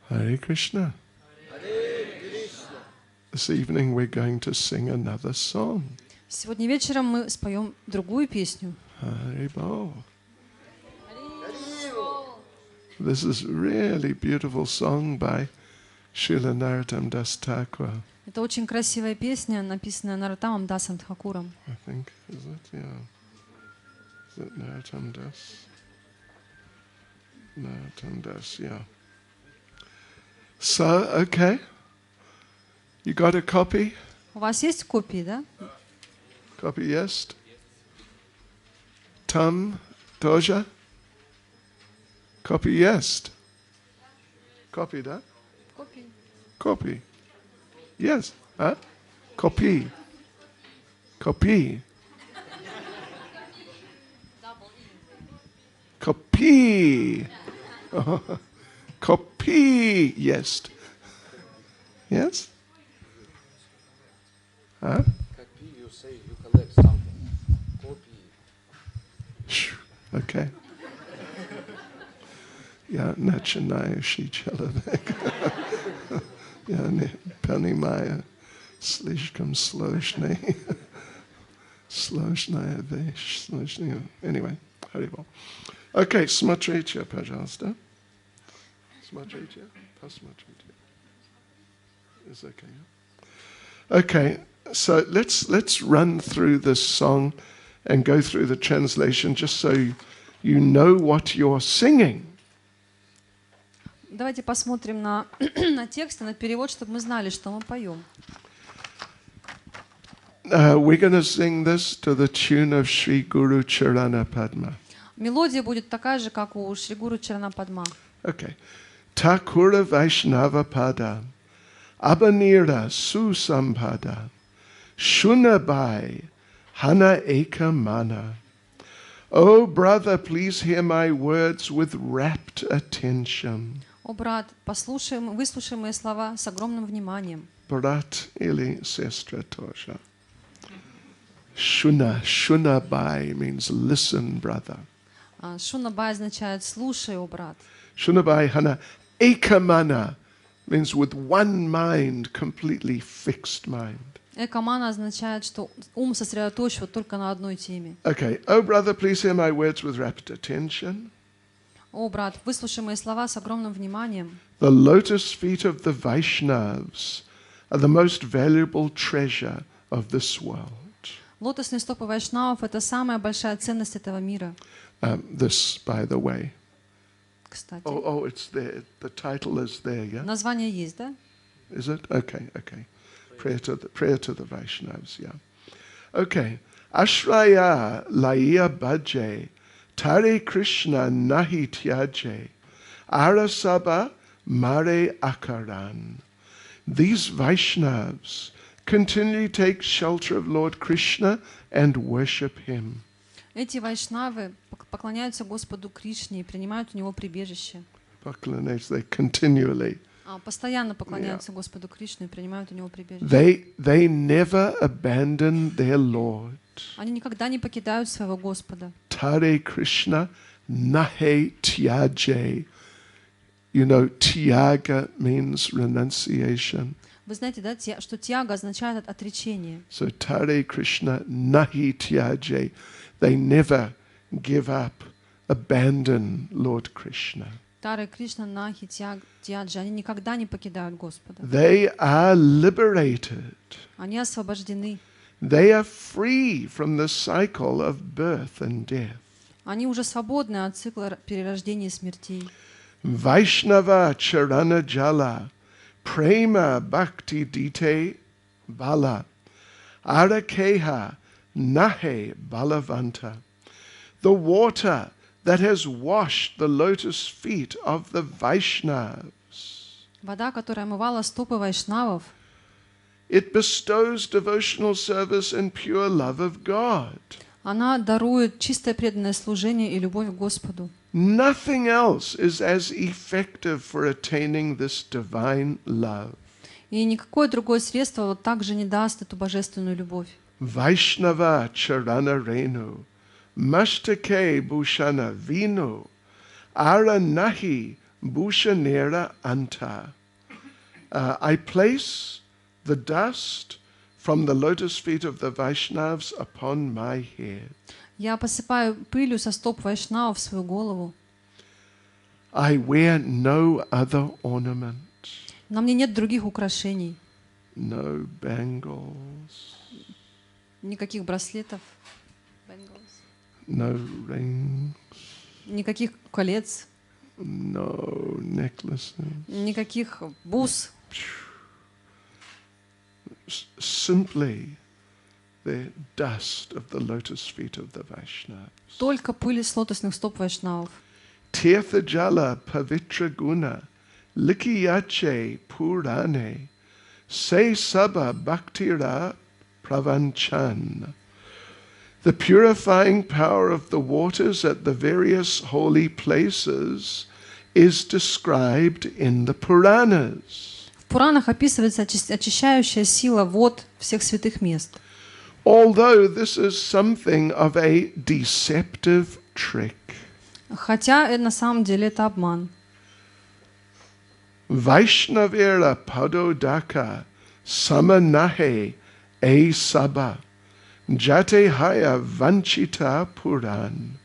Hare Krishna. This evening we're going to sing another song. Сегодня вечером мы споем другую песню. Hare Bol. This is a really beautiful song by Srila Narottam Das Thakur. Это очень красивая песня, написанная Нароттамом Дасом Тхакуром. I think, is it? Yeah. Is it Narottam Das? Narottam Das, yeah. So, okay. You got a copy? У вас есть копии, да? Copy, yes? Tam, Doja? Copy, yes? Copy, da? Копии. Copy. Yes. Huh? Copy. Copy. Copy. Copy. Yes. Yes? Huh? Copy, you say you collect something. Copy. Okay. Я начинаю человек. Я не понимаю. Слишком сложная вещь. Anyway, Харибол. Okay, смотрите, пожалуйста. Смотрите, посмотрите. Is okay? Okay, so let's run through this song and go through the translation just so you know what you're singing. Давайте посмотрим на текст и на перевод, чтобы мы знали, что мы поем. We're going to sing this to the tune of Sri Guru Charana Padma. Мелодия будет такая же, как у Шри Гуру Чарана Падма. Okay. Thakura Vaishnava Pada, Abanira Susampada, Shunabai, Hana Eka Mana. Oh, brother, please hear my words with rapt attention. О, брат, выслушай мои слова с огромным вниманием. Brat ili sestra tosha. Shunabai means listen, brother. Шунабай означает «слушай, о брат». Shunabai hana ekamana means with one mind, completely fixed mind. Экамана означает, что ум сосредоточен вот только на одной теме. Okay. Oh, brother, please hear my words with rapt attention. О, брат, выслушай мои слова с огромным вниманием. The lotus feet of the Vaishnavas are the most valuable treasure of this world. Лотосные стопы вайшнавов — это самая большая ценность этого мира. This, by the way. Кстати. Oh, it's there. The title is there, yeah? Название есть, да? Is it? Okay. Prayer to the Vaishnavas, yeah. Okay. Ashraya laya bhaje, Tare Krishna nahi tyaje, Arasaba mare akaran. These Vaishnavas continually take shelter of Lord Krishna and worship him. Эти вайшнавы поклоняются Господу Кришне и принимают у него прибежище. They continually. Постоянно поклоняются Господу Кришне и принимают у него прибежище. They never abandon their Lord. Они никогда не покидают своего Господа. Tare Krishna nahe tyaje. You know, tyaga means renunciation. Вы знаете, да, что тяга означает отречение. So Tare Krishna nahi tyaje. They never give up, abandon Lord Krishna. Таре Кришна нахи тяджа. Они никогда не покидают Господа. They are liberated. Они освобождены. They are free from the cycle of birth and death. Они уже свободны от цикла перерождения и смертей. Vaishnava charana jala, prema bhakti dite bala, arakeha nahe balavanta. The water that has washed the lotus feet of the Vaishnavas. Вода, которая омывала стопы вайшнавов, It bestows devotional service and pure love of God. она дарует чистое преданное служение и любовь к Господу. Nothing else is as effective for attaining this divine love. И никакое другое средство вот так же не даст эту божественную любовь. Vaishnava charana renu, mashtake bhushana vinu, ara nahi bhushanera anta. I place the dust from the lotus feet of the Vaishnavas upon my head. Я посыпаю пылью со стоп вайшнавов в свою голову. I wear no other ornament. На мне нет других украшений. No bangles. Никаких браслетов. No rings. Никаких колец. No necklaces. Никаких бус. Simply the dust of the lotus feet of the Vaishnavas. Только пыль с лотосных стоп вайшнавов. Tirtha jala pavitra guna likiyache purane se sabha bhaktira pravanchan. The purifying power of the waters at the various holy places is described in the Puranas. В Пуранах описывается очищающая сила вод всех святых мест. Although this is something of a deceptive trick. Хотя на самом деле это обман. Vaishnavera padodaka samanahe e sabha jate haya vanchita puran.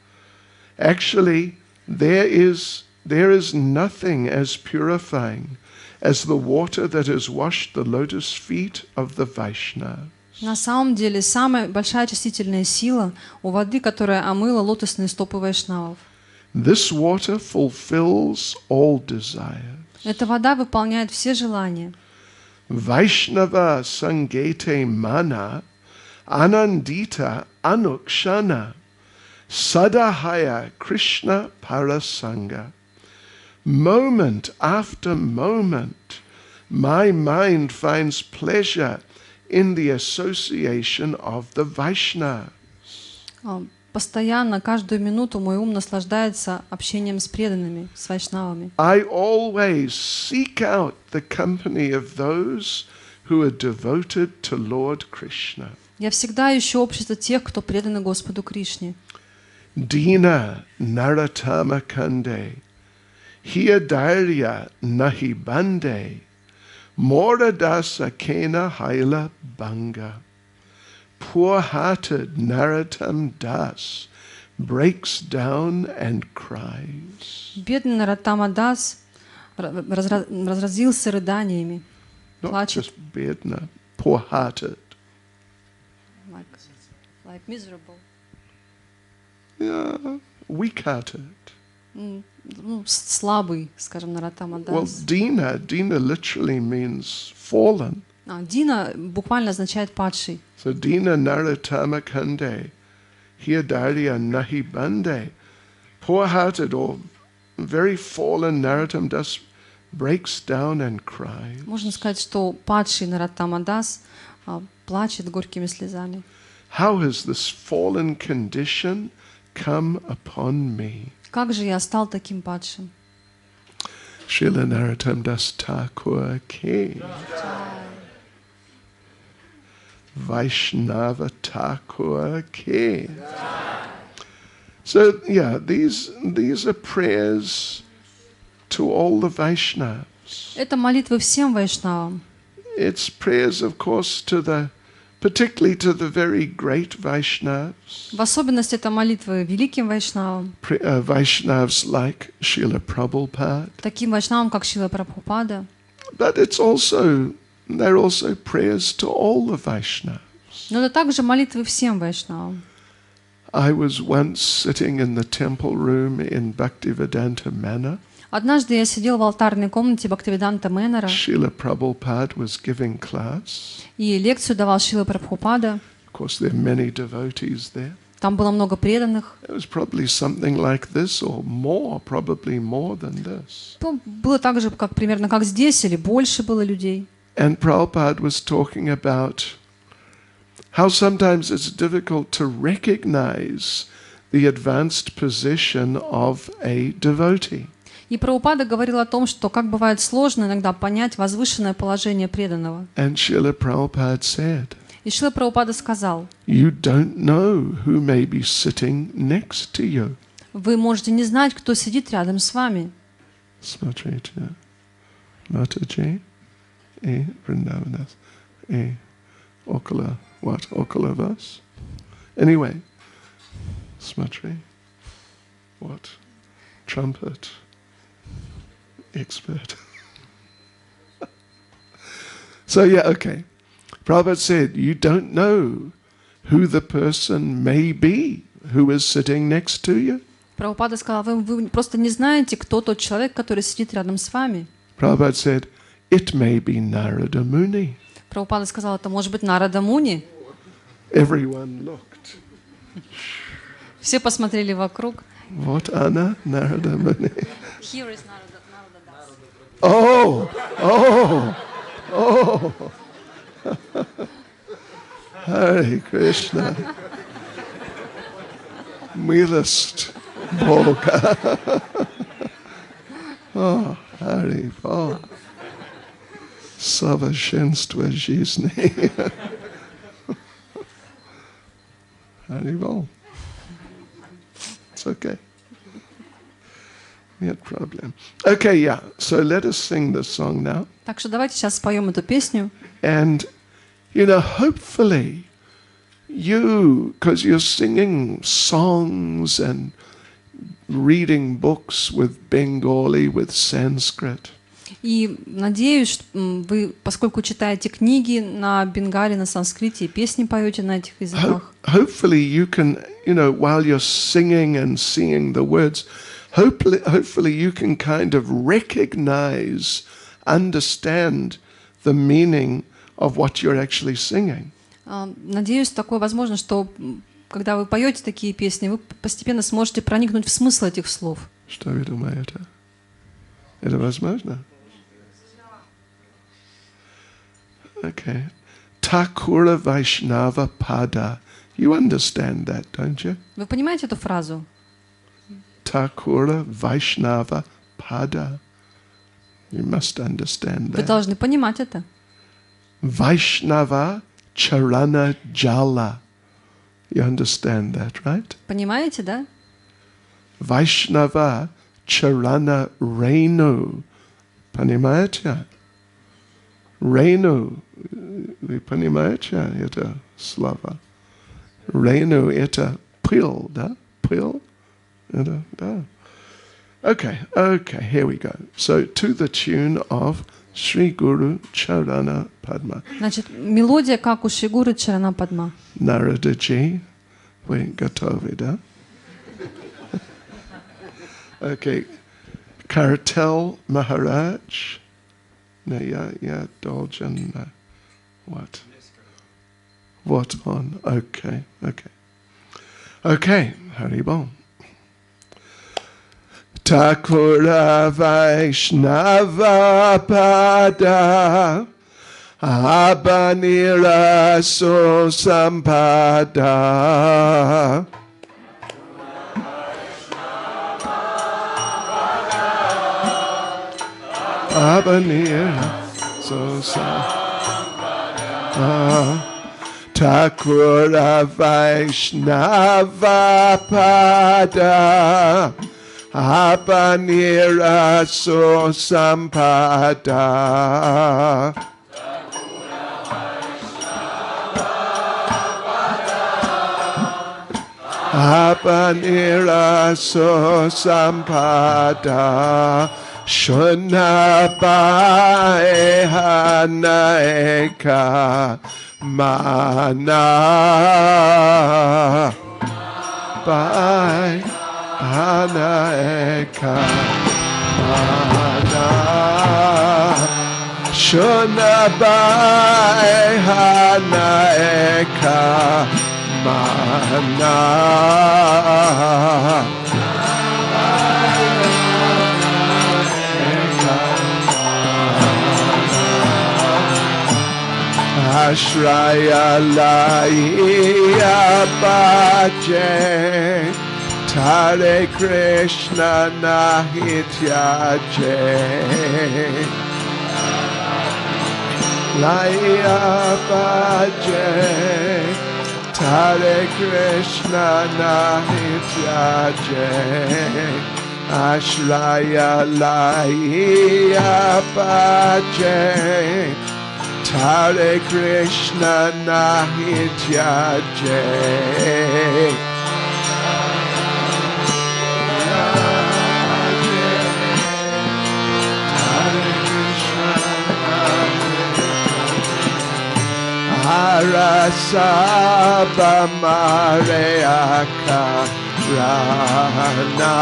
Actually, there is nothing as purifying as the water that has washed the lotus feet of the Vaishnavas. На самом деле, самая большая очистительная сила у воды, которая омыла лотосные стопы вайшнавов. This water fulfills all desires. Эта вода выполняет все желания. Vaishnava sangete mana anandita anukshana sadahaya Krishna parasanga. Moment after moment, my mind finds pleasure in the association of the Vaishnavas. Постоянно, каждую минуту мой ум наслаждается общением с преданными, с вайшнавами. I always seek out the company of those who are devoted to Lord Krishna. Я всегда ищу общество тех, кто преданы Господу Кришне. Dina naratama kande, hiyadarya nahi bande, moradasa kena haila banga. Poor-hearted Narottam Das breaks down and cries. Бедный Нароттама Дас разразился рыданиями, Not плачет. just бедно, poor-hearted. Like miserable. Yeah, weak-hearted. Слабый, скажем, Нароттама Well, Дас. Dina literally means fallen. Дина буквально означает падший. So Dina Narottama Kande, Hiyadarya Nahi Bande, poor-hearted or very fallen Narottam Das breaks down and cries. Можно сказать, что падший Нароттама Дас плачет горькими слезами. How has this fallen condition come upon me? Как же я стал таким падшим? Srila Narottam Das Thakur ki. Vaishnava Thakur ki. So yeah, these are prayers to all the Vaishnavas. Это молитвы всем вайшнавам. It's prayers, of course, particularly to the very great Vaishnavas. В особенности это молитвы великим вайшнавам. Vaishnavas like Srila Prabhupada. Таким вайшнавам, как Шрила Прабхупада. But they're also prayers to all the Vaishnavas. Но это также молитвы всем вайшнавам. I was once sitting in the temple room in Bhaktivedanta Manor. Однажды я сидел в алтарной комнате Бхактивиданта Меннера, Srila Prabhupada was giving class. и лекцию давал Шрила Прабхупада. Of course, there are many devotees there. Там было много преданных. It was probably something like this or more, probably more than this. Было так же, примерно как здесь, или больше было людей. And Prabhupada was talking about how sometimes it's difficult to recognize the advanced position of a devotee. И Прабхупада говорил о том, что как бывает сложно иногда понять возвышенное положение преданного. And Srila Prabhupada said, И Шрила Прабхупада сказал: you don't know who may be sitting next to you. Вы можете не знать, кто сидит рядом с вами. Смотрите. Матаджи и Вриндаванас. И около, what? Около вас? Anyway. Смотри. What? Trumpet. Expert. So yeah, okay. Prabhupada said, you don't know who the person may be who is sitting next to you. Прабхупада сказал, вы просто не знаете, кто тот человек, который сидит рядом с вами. Prabhupada said, it may be Narada Muni. Прабхупада сказал, это может быть Нарада Муни. Everyone looked. Все посмотрели вокруг. What Anna? Narada Muni. Here is Narada Das. Oh, oh, oh. Hare Krishna. Милость Бога. Oh, Hare Bol. Совершенство жизни. Hare Bol. It's okay. No problem. Okay, yeah. So let us sing this song now. Так что давайте сейчас споем эту песню. And, you know, hopefully you, because you're singing songs and reading books with Bengali, with Sanskrit. И надеюсь, что вы, поскольку читаете книги на бенгале, на санскрите, и песни поете на этих языках. Hopefully you can, you know, while you're singing and seeing the words, hopefully you can kind of recognize, understand the meaning of what you're actually singing. Надеюсь, такое возможно, что когда вы поете такие песни, вы постепенно сможете проникнуть в смысл этих слов. Что вы думаете? Это возможно? Okay. Thakura Vaishnava Pada. You understand that, don't you? Вы понимаете эту фразу? Thakura Vaishnava Pada. You must understand Вы that. должны понимать это. Vaishnava Charana Jala. You understand that, right? Понимаете, да? Vaishnava Charana Renu. Понимаете? Renu. Вы понимаете это слово? Renu это пыл, да? Пыл? Это, да. Okay, here we go. So, to the tune of Sri Guru Charana Padma. Значит, мелодия, как у Шри Гуру Чарана Падма. Naradaji, вы готовы, да? Okay, Kartal Maharaj. No, я должен, what? What on? Okay. Okay, Haribol. Thakura Vaishnava Pada Abanira So Sampada Abanira So Sampada Thakura Vaishnava Pada Abanira So Sampada Abanira So Sampada Shunabai Hanaeka Mana Bai Hanaeka Mana Shunabai Hanaeka Mana Ashraya Laiya Bhaje Hare Krishna Nahityaje Laiya Bhaje Hare Krishna Nahityaje Ashraya Laya Pache Hare Krishna Nahi Tyaje Harasaba Mareaka Rana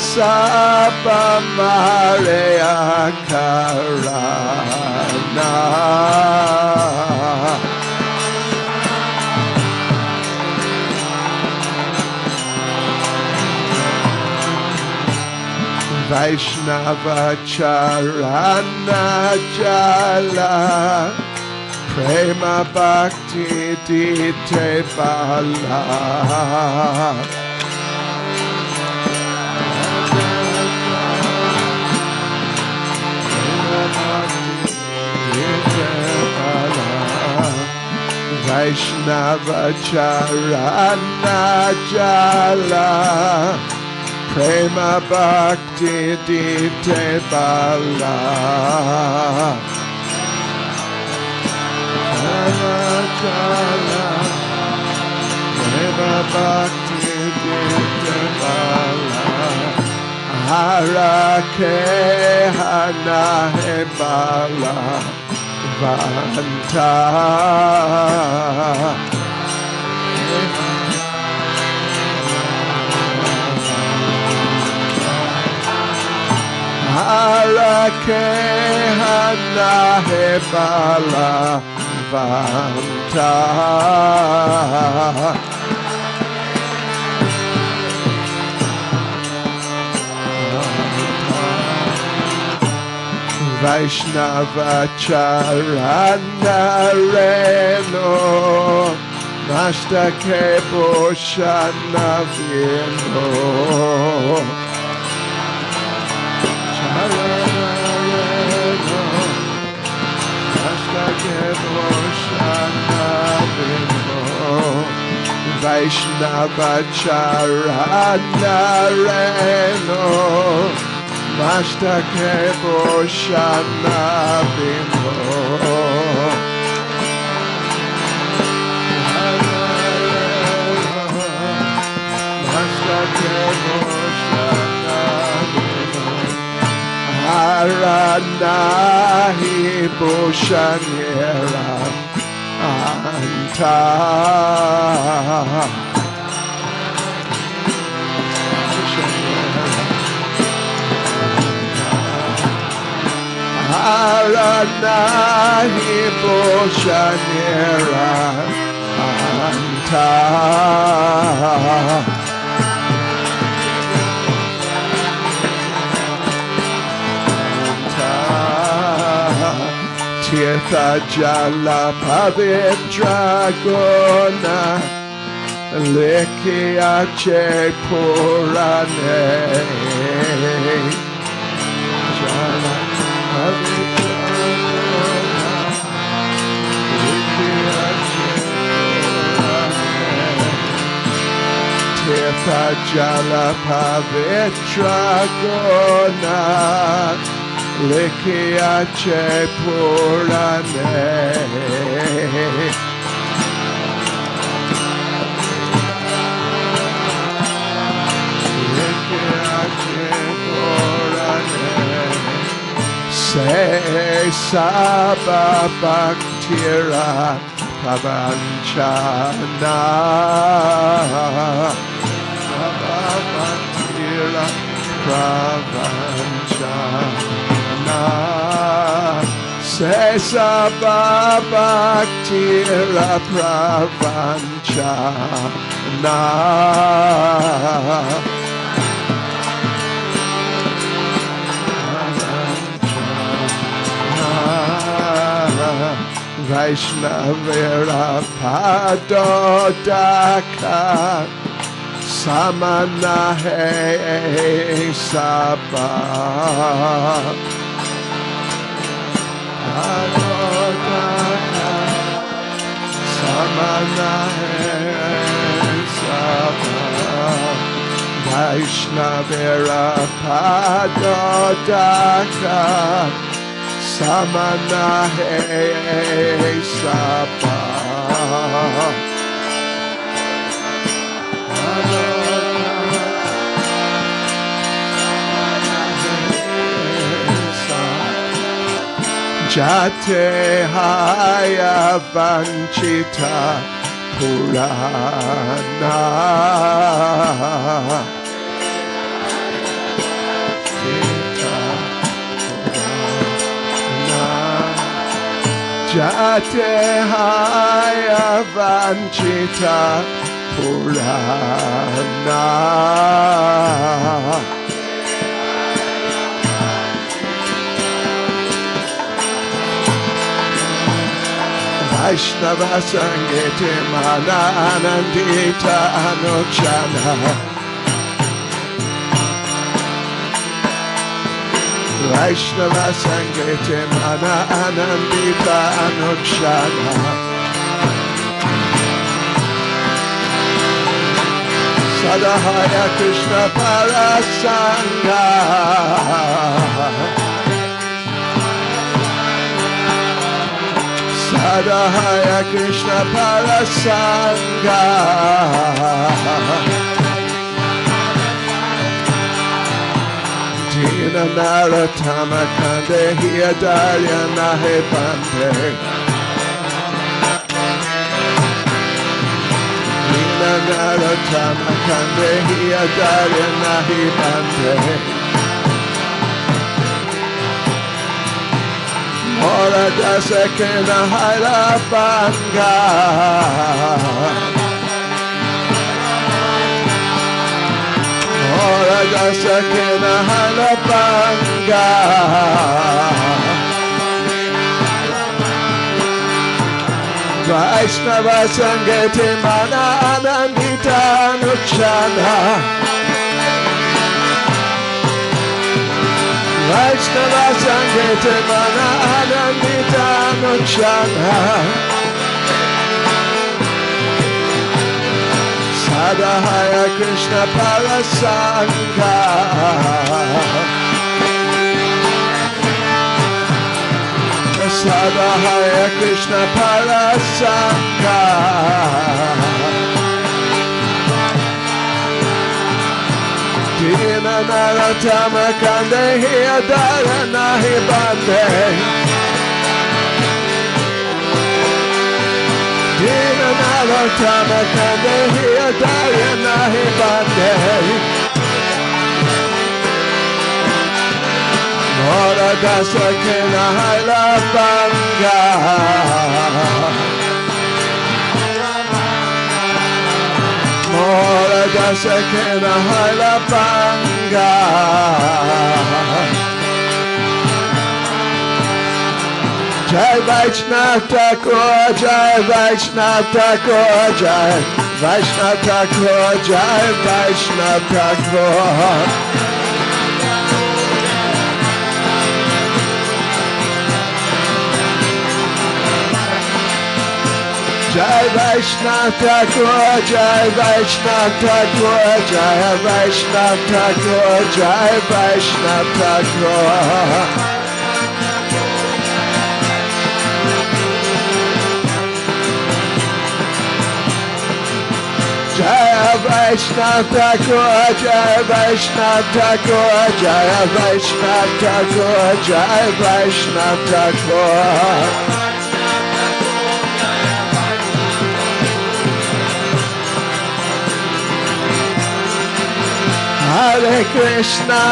Arasapa Mareaka Rana Vaishnava Charana Jala Prema Bhakti Dite Bala Vaishnava Charana Jala Prema Bhakti Dite Bala Jala Prema Bhakti Dite Bala Harake Hana He Bala Vanta Harake Hana He Bala Vanta Vaishnava Charana Reno Nastake Bhoshana Vino Charana Reno Nastake Bhoshana Vino Vaishnava Charana Reno Mastake Bhoshana Bimbo Mastake Bhoshana Bimbo Haranahi Bhoshanera Anta Haranahi Bhoshanera Anta Tirtha Jala Pavitra Gona Likyache Purane Jala Tirtha Jala Pavitra Gona Likyache Purane Likyache Purane Se Saba Bhaktira Pavanchana Saba Bhaktira Pravanchana Se Saba Bhaktira Pravanchana Vaishnavera Padodaka Samanahe Saba Adodaka Samanahe Sapa Vaishnavera Padodaka Samanahe Sapa Jate Haya Vanchita Purana Jate Haya Vanchita Purana Vaishnava Sangete Mana Anandita Anuchana Vaishnava Sangete Mana Anandita Anuchana Sadahaya Krishna Parasanga Sadahaya Krishna Parasanga Dina Naratama Kande Hiyadarya Nahe Bande Dina Naratama Kande Hiyadarya Nahe Bande Ora Dasakena Hailabanga Ora Dasakena Hailabanga Vaishnava Sangete Mana Anandita Nuchana Vaishnava Sangete Mana Anandita Nuchana Sadahaya Krishna Parasanga Sadahaya Krishna Parasanga Dina Naratama Kande Hiyadara Nahi Bande Dina Naratama Kande Hiyadara Nahi Bande Mora Dasa Kena Haila Banga Mora Dasa Kena Haila Banga Jai Vaishnav Thakur, Jai Vaishnav Thakur, Jai Vaishnav Thakur, Jai Vaishnav Thakur. Jai Vaishnav Thakur, Jai Vaishnav Thakur, Jai Vaishnav Thakur, Jai Vaishnav Thakur. Jai Vaishnav Thakur, Jai Vaishnav Thakur, Jai Vaishnav Thakur, Jai Vaishnav Thakur. Hare Krishna,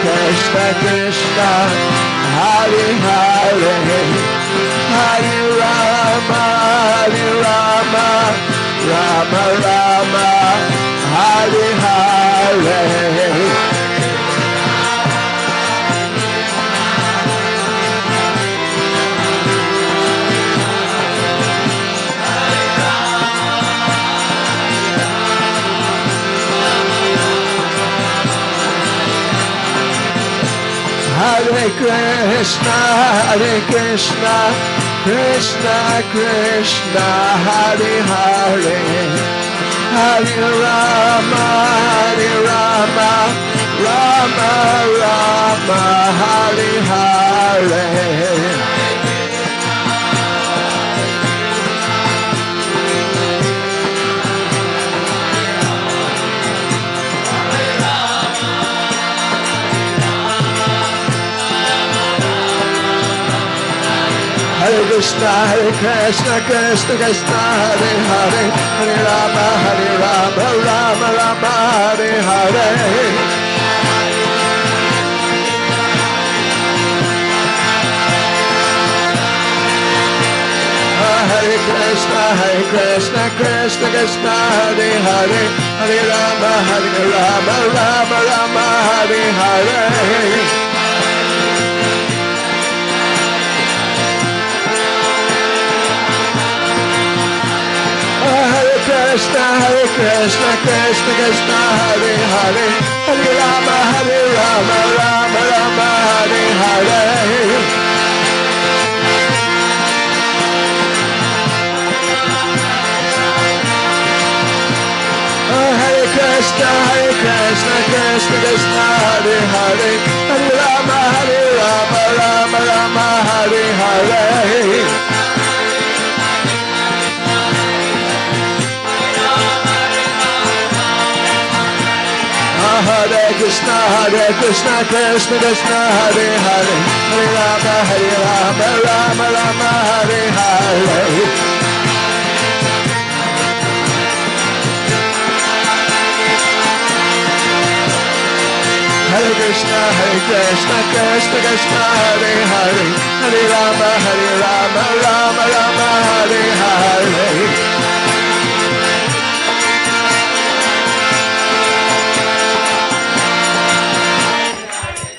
Krishna Krishna, Hare Hare, Hare Rama, Rama Rama, Hare Hare. Hare Krishna, Krishna Krishna, Hare Hare, Hare Rama, Rama Rama, Hare Hare. Hare Krishna, Krishna Krishna, Hare Hare, Hare Rama, Rama Rama, Hare Hare. Hare Krishna, Krishna Krishna, Hare Hare, Hare Rama, Rama Rama, Hare Hare. Krishna, Krishna Krishna, Hare Hare, Hare Rama, Rama Rama, Hare Hare. Hare Krishna, Krishna Krishna, Hare Hare, Hare Rama, Rama Rama, Hare Hare. Hare Krishna, Krishna Krishna, Hare Hare, Hare Rama, Rama Rama, Hare Hare. Hare Krishna, Krishna Krishna, Hare Hare, Hare Rama, Rama Rama, Hare Hare.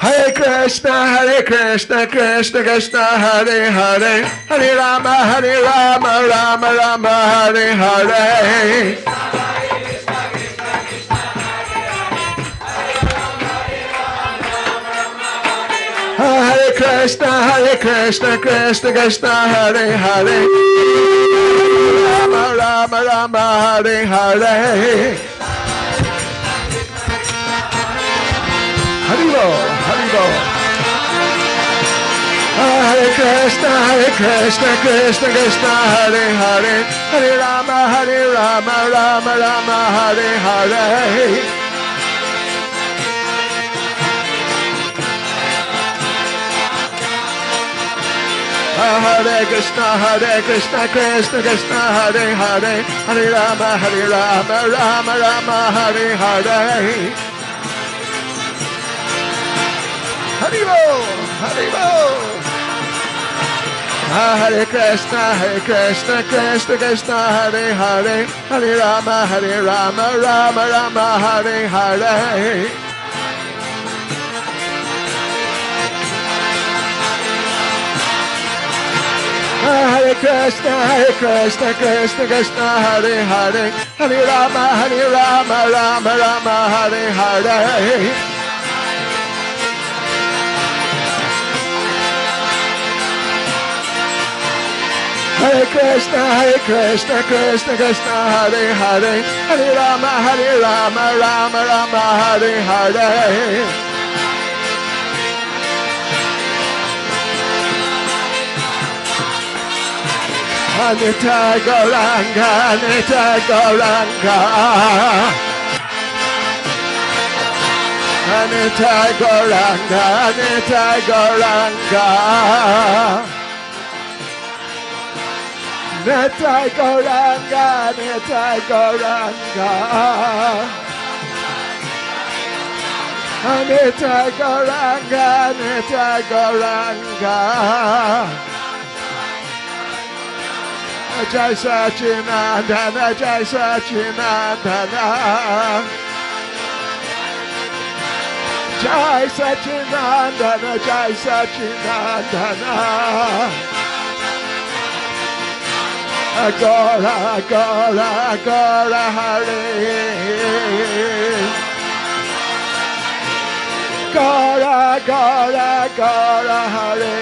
Hare Krishna, Krishna Krishna, Hare Hare, Hare Rama, Rama Rama, Hare Hare. Hare Krishna, Krishna, Hare Hare, Rama Rama, Hare Hare. Haribo, Haribo. Hare Krishna, Krishna Hare Hare, Hare Rama, Rama Rama, Hare Hare. Hare Krishna, Krishna Hare Hare, Hare Rama, Rama Rama, Hare Hare. Haribo, Haribo. Hare Krishna, Krishna Hare Hare, Hare Rama, Rama Rama, Hare Hare. Hare Krishna, Krishna Hare Hare, Hare Rama, Rama Rama, Hare Hare. Hare Krishna, Krishna Hare Hare, Hare Rama, Rama Rama, Hare Hare. Nitai Gauranga, Nitai Gauranga, Nitai Gauranga, Nitai Gauranga, Nitai Gauranga, Nitai Gauranga, Nitai Gauranga, Nitai Gauranga. Jai Sachinandana, Jai Sachinandana, Jai Sachinandana, Jai Sachinandana. Agora, agora, agora, Hare. Gora, Gora, Gora, Hare.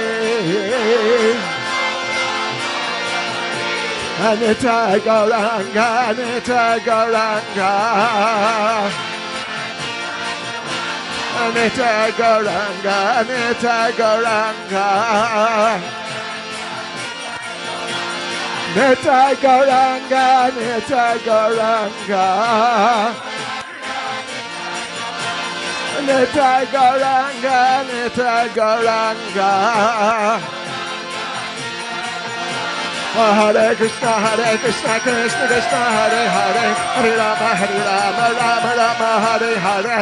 Anita Gauranga, Anita Gauranga. Anita Gauranga, Anita Gauranga. Nita Gauranga, Nita Gauranga. Nita Gauranga, Nita Gauranga. Hare Krishna, Krishna Krishna, Hare Hare, Hare Rama, Rama Rama, Hare Hare.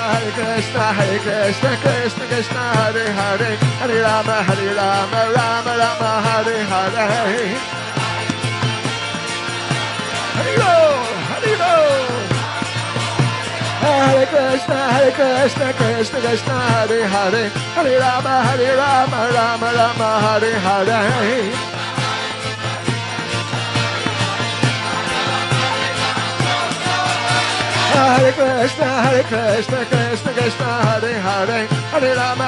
Hare Krishna, Krishna Krishna, Hare Hare, Hare Rama, Rama Rama, Hare Hare. Hare Rama. Hare Krishna, Krishna Krishna, Hare Hare, Hare Rama, Rama Rama, Hare Hare. Hare Krishna, Krishna Krishna, Hare Hare, Hare Rama,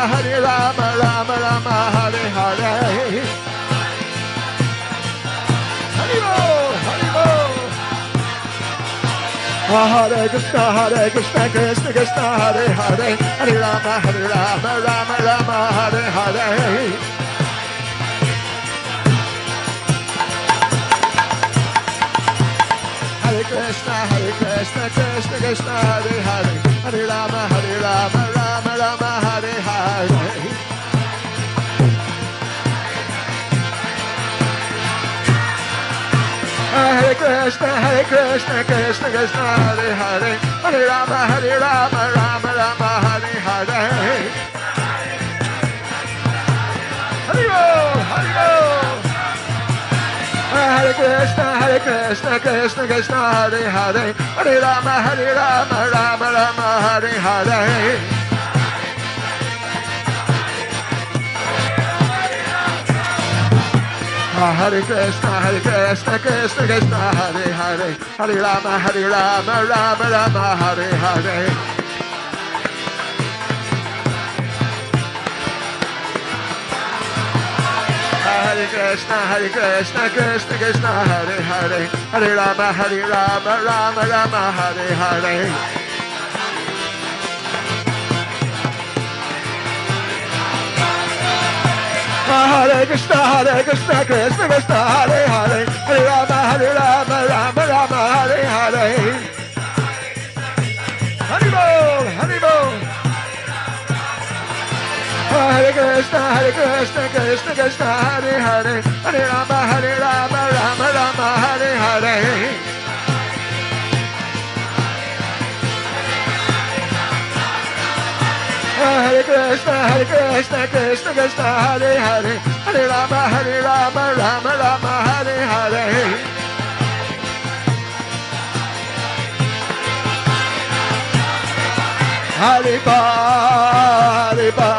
Rama Rama, Hare Hare. Hare Rama. Hare Krishna, Krishna Krishna, Hare Hare, Hare Rama, Rama Rama, Hare Hare. Hare Krishna, Krishna Krishna, Hare Hare, Hare Rama, Rama Rama, Hare Hare. Hare Krishna, Krishna Krishna, Hare Hare, Hare Rama, Rama Rama, Hare Hare. Hare Rama, Hare Rama. Hare Krishna, Krishna, Hare Hare, Hare Rama, Rama Rama, Hare Hare. Hare Krishna, Krishna, Hare Hare, Hare Rama, Rama Rama, Hare Hare. Hare Krishna, Krishna, Hare Hare, Hare Rama, Rama Rama, Hare Hare. Hare Krishna, Krishna Krishna, Hare Hare, Hare Rama, Rama Rama, Hare Hare. Hare Bol, Hare Bol. Hare Krishna, Krishna, Hare Hare, Hare Rama, Rama Rama, Hare Hare. Hare Krishna, Krishna, Hare Hare, Hare Rama, Rama Rama, Hare Hare. Hare Ba, Hare Ba,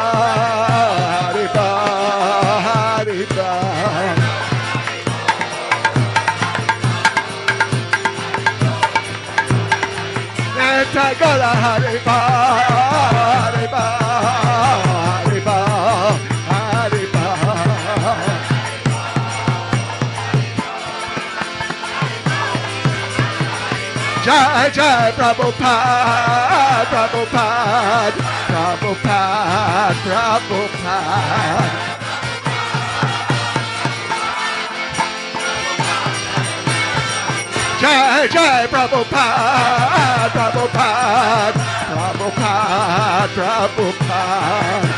Hare Ba, Hare Ba. Neta Gala, Hare Ba, Hare Ba, Hare Ba, Hare Ba. Jai Jai Prabhupada, Prabhupada, Prabhupada, Prabhupada. Jai Jai Prabhupada, Prabhupada, Prabhupada, Prabhupada.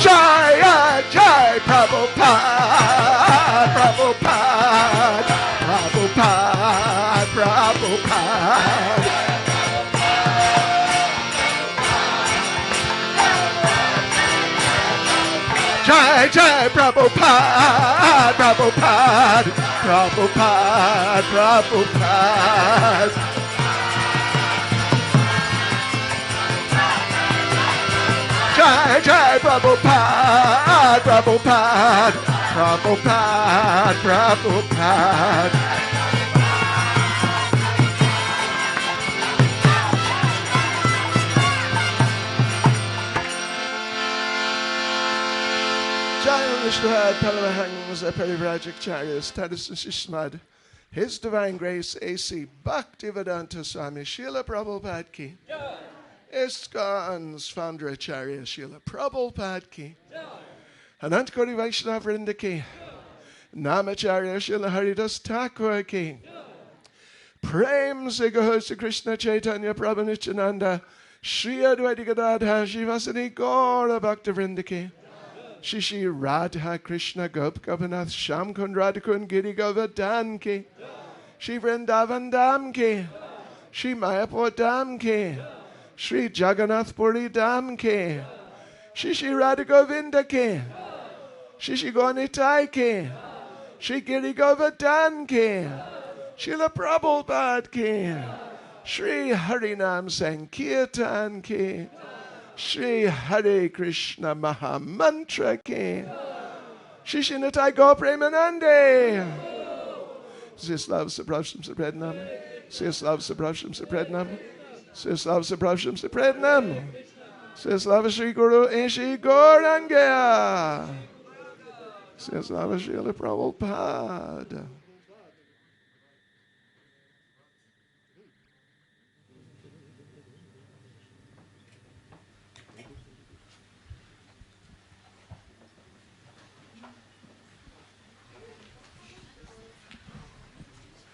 Jai Jai Prabhupada, Prabhupada, Prabhupada, Prabhupada. Jai Jai Prabhupada, Prabhupada, Prabhupada, Prabhupada. Jai Jai Prabhupada, Prabhupada, Prabhupada, Prabhupada. Jai Vishwad Paramahans Parivrajacharya Status Shishmad. His Divine Grace A.C. Bhaktivedanta Swami Srila Prabhupada Ki. ISKCON's founder Acharya Srila Prabhupada Ki. Anant Kori Vaishnava Vrinda Ki. Namacharya Srila Haridas Thakur Ki. Prem Se Gahosa Krishna Chaitanya Prabhu Nityananda Shri Advaita Gadadha Shivasani Gaura Bhakta Vrinda Ki. Shishi Radha Krishna Gop Gopinath Sham Kund Radhakund Giri Govardhan Ki. Shri Vrindavan Dham Ki. Shri Mayapur Dham Ki. Shri Jagannath Puri Dham Ki. Shishi Radha Govinda Ki. Shishi Gaunitai Ki. Shri Giri Govardhan Ki. Srila Prabhupada Ki. Shri Harinam Sankirtan Ki. Shri Hare Krishna Maha Mantra Ki. Shishi Nitai Go Premanande. Sislav Saprasham Saprednam. Sislav Saprasham Saprednam. Sislav Saprasham Saprednam. Sislav Shri Guru Ishi Gauranga. Sislav Srila Prabhupada.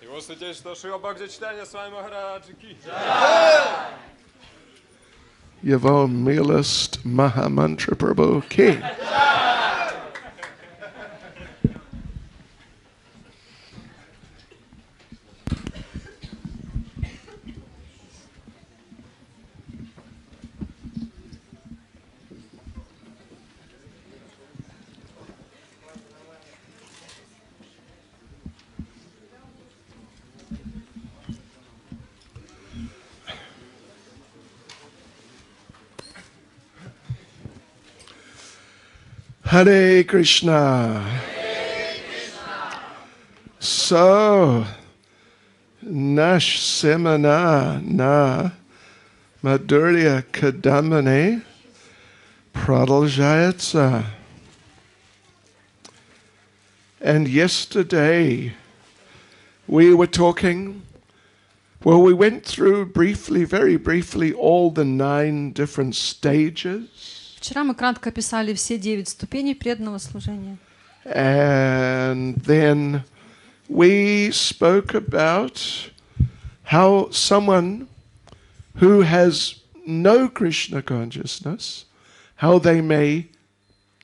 Его святейшество Шрила Бхакти Чайтанья Свами Махараджа Ки. Yavo Milast Mahamantra Prabhu Ki. Hare Krishna. So, Nash Semana Na Madhurya Kadamane Pradalajayatsa. And yesterday we were talking, well, we went through briefly, very briefly, all the 9 different stages. Вчера мы кратко описали все 9 ступеней преданного служения. And then we spoke about how someone who has no Krishna consciousness, how they may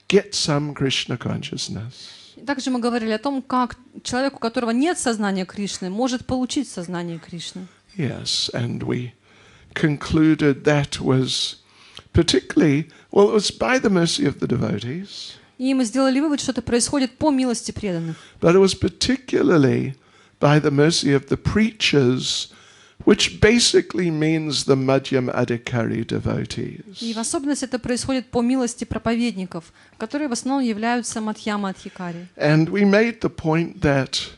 get some Krishna consciousness. Также мы говорили о том, как человек, у которого нет сознания Кришны, может получить сознание Кришны. Yes, and we concluded that was particularly, well, it was by the mercy of the devotees. И мы сделали вывод, что это происходит по милости преданных. But it was particularly by the mercy of the preachers, which basically means the Madhyam Adhikari devotees. И в особенности это происходит по милости проповедников, которые в основном являются Мадхьяма Адхикари. And we made the point that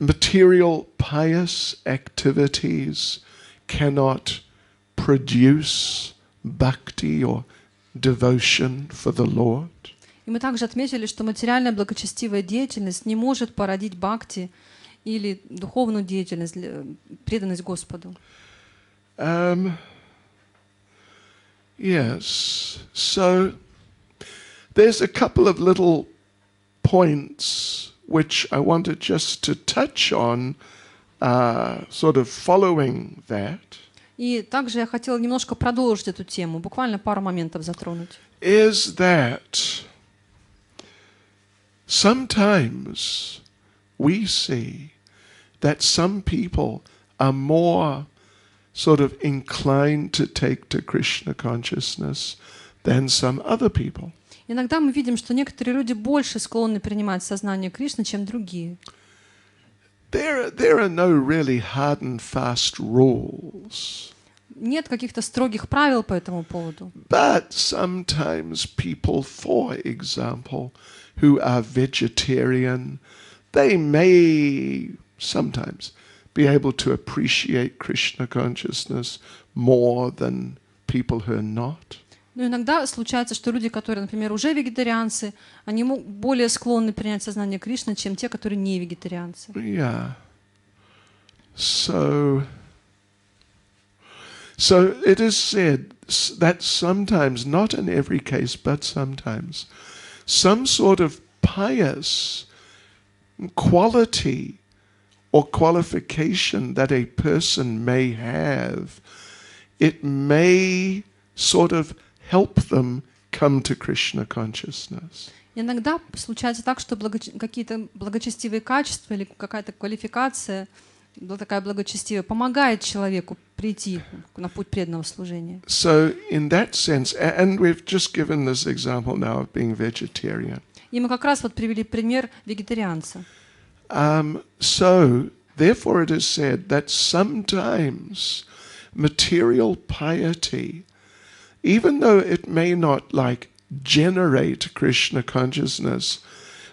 material pious activities cannot produce bhakti or devotion for the Lord. И мы также отметили, что материальная благочестивая деятельность не может породить бхакти или духовную деятельность, преданность Господу. Yes, so there's a couple of little points which I wanted just to touch on, sort of following that. И также я хотела немножко продолжить эту тему, буквально пару моментов затронуть. Is that sometimes we see that some people are more sort of inclined to take to Krishna consciousness than some other people. Иногда мы видим, что некоторые люди больше склонны принимать сознание Кришны, чем другие. There are no really hard and fast rules. нет каких-то строгих правил по этому поводу. But sometimes people, for example, who are vegetarian, they may sometimes be able to appreciate Krishna consciousness more than people who are not. Но иногда случается, что люди, которые, например, уже вегетарианцы, они более склонны принять сознание Кришны, чем те, которые не вегетарианцы. Yeah. So it is said that sometimes, not in every case, but sometimes, some sort of pious quality or qualification that a person may have, it may sort of help them come to Krishna consciousness. Иногда случается так, что какие-то благочестивые качества или какая-то квалификация, такая благочестивая, помогает человеку прийти на путь преданного служения. So in that sense, and we've just given this example now of being vegetarian. И мы как раз вот привели пример вегетарианца. So therefore it is said that sometimes material piety, even though it may not like generate Krishna consciousness,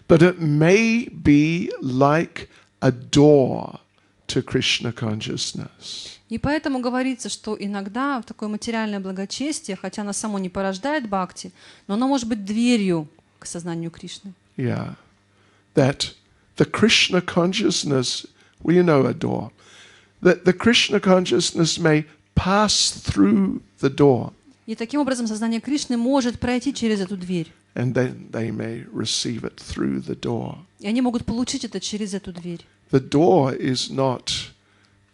but it may be like a door to Krishna consciousness. И поэтому говорится, что иногда такое материальное благочестие, хотя оно само не порождает бхакти, но оно может быть дверью к сознанию Кришны. Yeah. That the Krishna consciousness, well, you know a door. That the Krishna consciousness may pass through the door. И таким образом сознание Кришны может пройти через эту дверь. And then they may receive it through the door. И они могут получить это через эту дверь. The door is not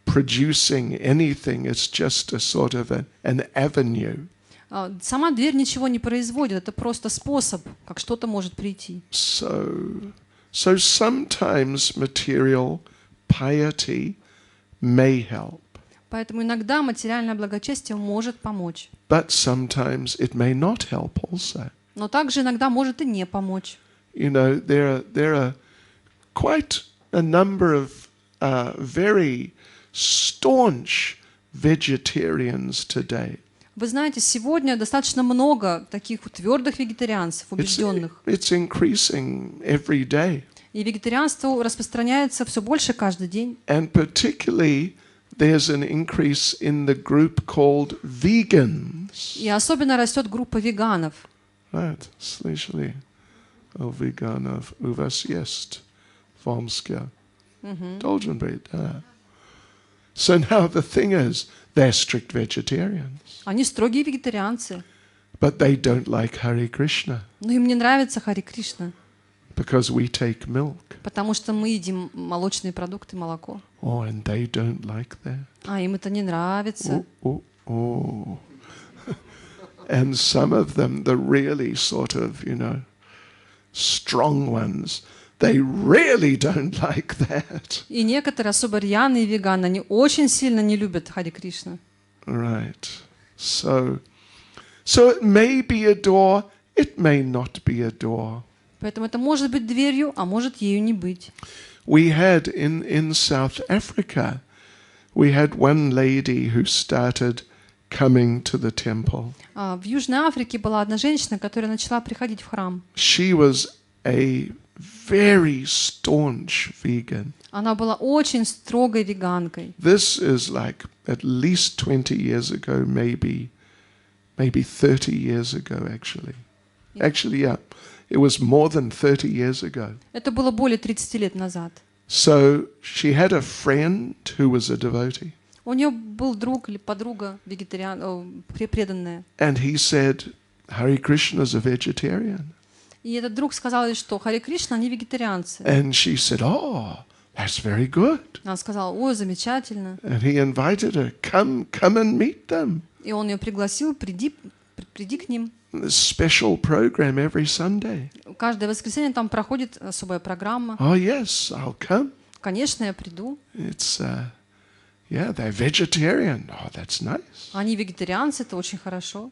producing anything, it's just a sort of an avenue. Сама дверь ничего не производит, это просто способ, как что-то может прийти. So sometimes material piety may help. Поэтому иногда материальное благочестие может помочь. But sometimes it may not help also. Но также иногда может и не помочь. You know, there are quite a number of very staunch vegetarians today. Вы знаете, сегодня достаточно много таких твердых вегетарианцев, убежденных. It's increasing every day. И вегетарианство распространяется все больше каждый день. And particularly there's an increase in the group called vegans. И особенно растет группа веганов. Right, слышали о веганов у вас есть в Омске? Должен быть, да. So now the thing is, they're strict vegetarians. Они строгие вегетарианцы. But they don't like Hare Krishna. Но им не нравится Харе Кришна. Because we take milk. Потому что мы едим молочные продукты, молоко. Oh, and they don't like that. Им это не нравится. Oh. And some of them, the really sort of, you know, strong ones, they really don't like that. И некоторые особо рьяные веганы, они очень сильно не любят Харе Кришна. Right. So it may be a door, it may not be a door. Поэтому это может быть дверью, а может ею не быть. We had in South Africa, we had one lady who started coming to the temple. В Южной Африке была одна женщина, которая начала приходить в храм. She was a very staunch vegan. Она была очень строгой веганкой. This is like at least 20 years ago, maybe 30 years ago actually. Actually, yeah. It was more than 30 years ago. Это было более 30 лет назад. So she had a friend who was a devotee. У нее был друг или подруга преданная. And he said, Hare Krishna is a vegetarian. И этот друг сказал ей, что Харе Кришна, они вегетарианцы. And she said, oh, that's very good. Она сказала, ой, замечательно. And he invited her, come and meet them. И он ее пригласил, приди к ним. There's special program every Sunday. Каждое воскресенье там проходит особая программа. Oh yes, I'll come. Конечно, я приду. It's yeah, they're vegetarian. Oh, that's nice. Они вегетарианцы, это очень хорошо.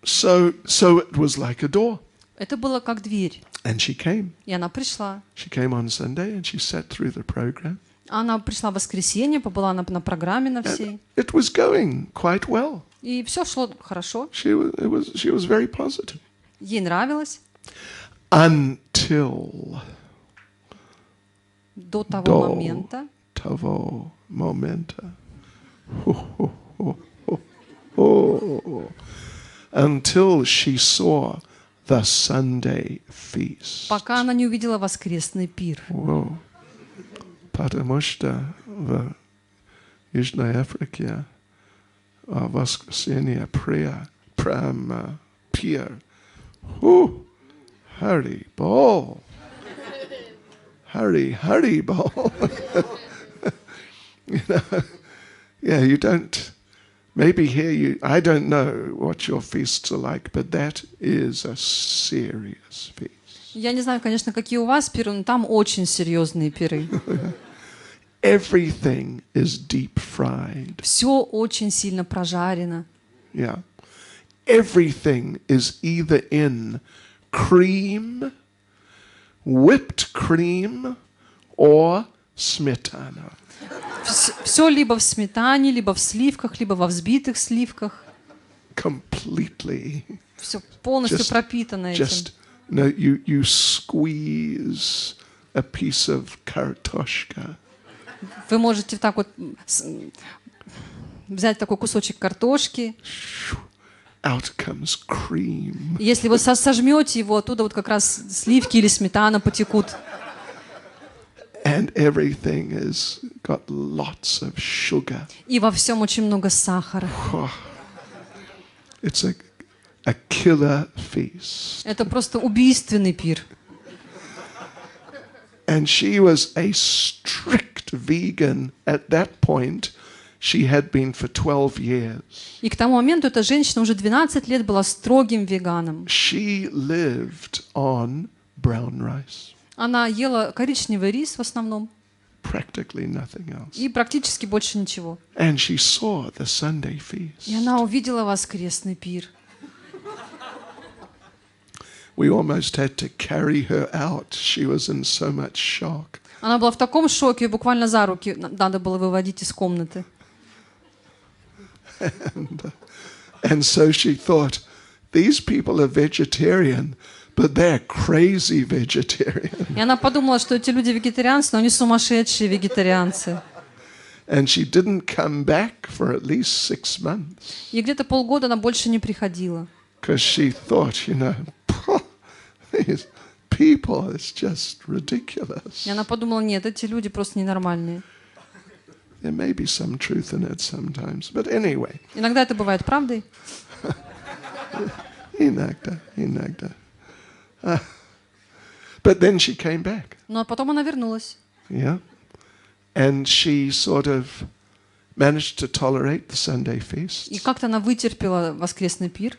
So it was like a door. Это было как дверь. And she came. И она пришла. She came on Sunday and she sat through the program. Она пришла в воскресенье, побыла на программе на всей. It was going quite well. И все шло хорошо. She was very positive. Ей нравилось. Until До того момента. того момента. Until she saw the Sunday feast. Пока она не увидела воскресный пир. Whoa. Потому что в Южной Африке воскресенье прямо пир. Hari ball. Hari ball. You know, yeah, you don't. Maybe here I don't know what your feasts are like, but that is a serious feast. Я не знаю, конечно, какие у вас пиры, но там очень серьезные пиры. Everything is deep fried. Все очень сильно прожарено. Yeah. Everything is either in cream, whipped cream, or smetana. Все либо в сметане, либо в сливках, либо во взбитых сливках. Completely. Все полностью пропитано этим. No, you squeeze a piece of kartoshka. Вы можете так вот взять такой кусочек картошки. Out comes cream. Если вы сожмете его, оттуда вот как раз сливки или сметана потекут. And everything has got lots of sugar. И во всем очень много сахара. It's a killer feast. Это просто убийственный пир. And she was a strict vegan at that point. She had been for 12 years. И к тому моменту эта женщина уже 12 лет была строгим веганом. She lived on brown rice. Она ела коричневый рис в основном. Practically nothing else. И практически больше ничего. And she saw the Sunday feast. И она увидела воскресный пир. We almost had to carry her out. She was in so much shock. Она была в таком шоке, буквально за руки надо было выводить из комнаты. And so she thought, these people are vegetarian, but they're crazy vegetarian. И она подумала, что эти люди вегетарианцы, но они сумасшедшие вегетарианцы. And she didn't come back for at least 6 months. И где-то полгода она больше не приходила. Because she thought, you know, these people, it's just ridiculous. И она подумала, нет, эти люди просто ненормальные. There may be some truth in it sometimes, but anyway. Иногда это бывает правдой. Иногда. But then she came back. Но потом она вернулась. Yeah. And she sort of managed to tolerate the Sunday feast. И как-то она вытерпела воскресный пир.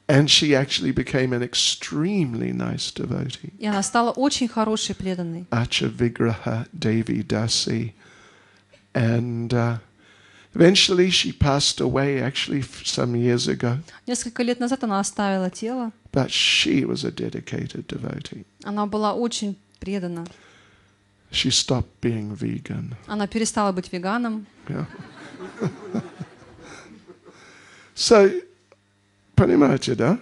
And she actually became an extremely nice devotee. И она стала очень хорошей преданной. Acha Vigraha Devi Dasi. And eventually she passed away actually some years ago. Несколько лет назад она оставила тело. But she was a dedicated devotee. Она была очень предана. She stopped being vegan. Она перестала быть веганом. Yeah. So, понимаете, да?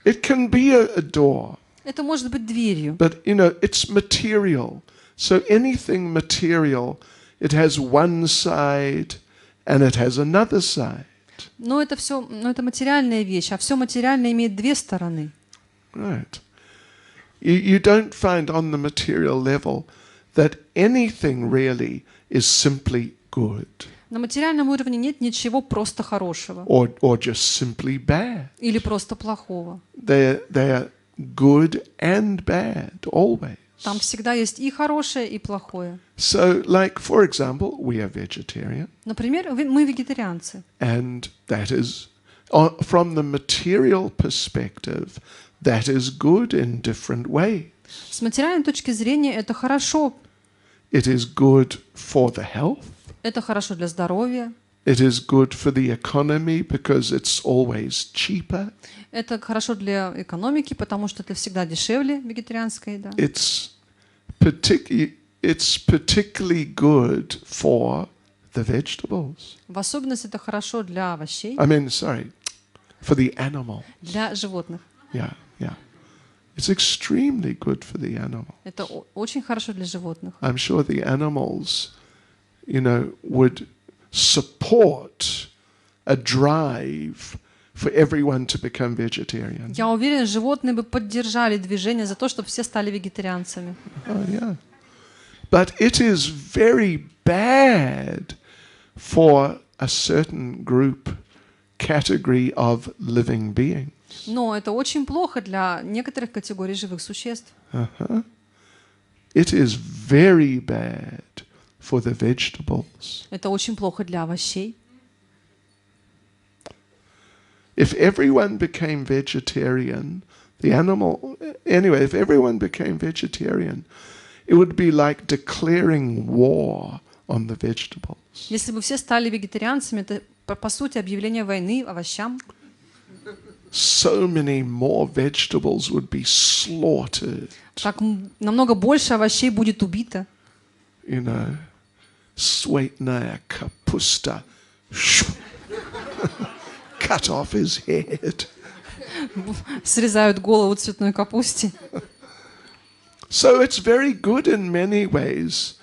It can be a door. Это может быть дверью. But, you know, it's material. So anything material, it has one side and it has another side. Но это все, это материальная вещь, а все материальное имеет две стороны. Right. You don't find on the material level that anything really is simply good. На материальном уровне нет ничего просто хорошего. Or just simply bad. Или просто плохого. They're good and bad, always. Там всегда есть и хорошее, и плохое. So, like, for example, we are vegetarian. Например, мы вегетарианцы. And that is, from the material perspective, that is good in different ways. С материальной точки зрения это хорошо. It is good for the health. Это хорошо для здоровья. It is good for the economy because it's always cheaper. Это хорошо для экономики, потому что это всегда дешевле, вегетарианская еда. It's particularly, it's particularly good for the vegetables. В особенности это хорошо для овощей, I mean, sorry, for the animal. для животных. Yeah, yeah. It's extremely good for the animal. Это очень хорошо для животных. I'm sure the animals, would support a drive for everyone to become vegetarian. Я уверен, животные бы поддержали движение за то, чтобы все стали вегетарианцами. Oh, yeah. But it is very bad for a certain category of living beings. Но это очень плохо для некоторых категорий живых существ. Uh-huh. It is very bad for the vegetables. Это очень плохо для овощей. If everyone became vegetarian, if everyone became vegetarian, it would be like declaring war on the vegetables. Если бы все стали вегетарианцами, это по сути объявление войны овощам. So many more vegetables would be slaughtered. Так намного больше овощей будет убито. Цветная капуста. Cut off his head. Срезают голову цветной капусте. So it's very good in many ways,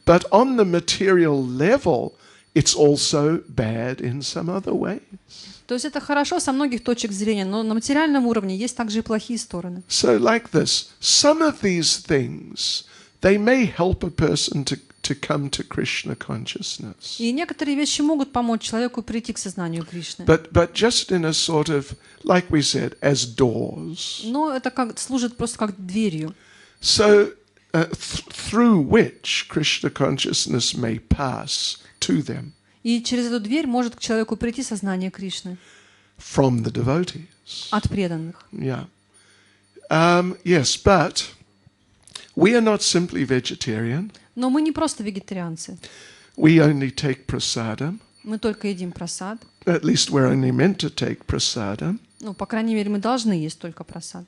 but on the material level, it's also bad in some other ways. То есть это хорошо со многих точек зрения, но на материальном уровне есть также и плохие стороны. So like this, some of these things, they may help a person to come to Krishna consciousness. И некоторые вещи могут помочь человеку прийти к сознанию Кришны. But just in a sort of, like we said, as doors. Но это служит просто как дверью. So through which Krishna consciousness may pass to them. И через эту дверь может к человеку прийти сознание Кришны. From the devotees. От преданных. Yeah. Yes, but we are not simply vegetarian. Но мы не просто вегетарианцы. We only take prasadam. Мы только едим прасад. At least we're only meant to take prasadam. Ну, по крайней мере, мы должны есть только прасад.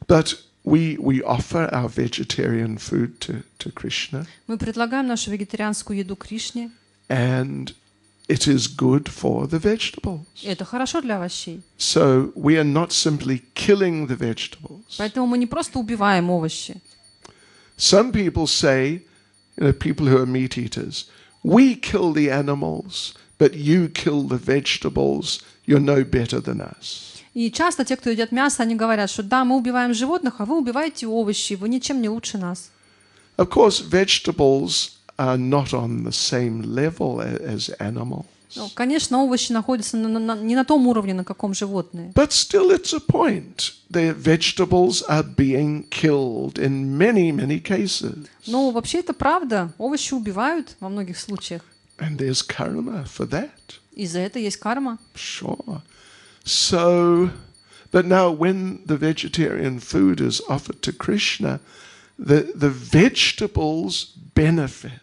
But we offer our vegetarian food to Krishna. Мы предлагаем нашу вегетарианскую еду Кришне. And it is good for the vegetables. И это хорошо для овощей. So we are not simply killing the vegetables. Поэтому мы не просто убиваем овощи. Some people say, people who are meat eaters, we kill the animals, but you kill the vegetables. You're no better than us. И часто те, кто едят мясо, они говорят, что да, мы убиваем животных, а вы убиваете овощи, вы ничем не лучше нас. Of course, vegetables are not on the same level as animals. Ну, конечно, овощи находятся не на том уровне, на каком животные. But still it's a point. The vegetables are being killed in many, many cases. Но вообще это правда. Овощи убивают во многих случаях. And there's karma for that. И за это есть карма. Sure. So, but now when the vegetarian food is offered to Krishna, the vegetables benefit.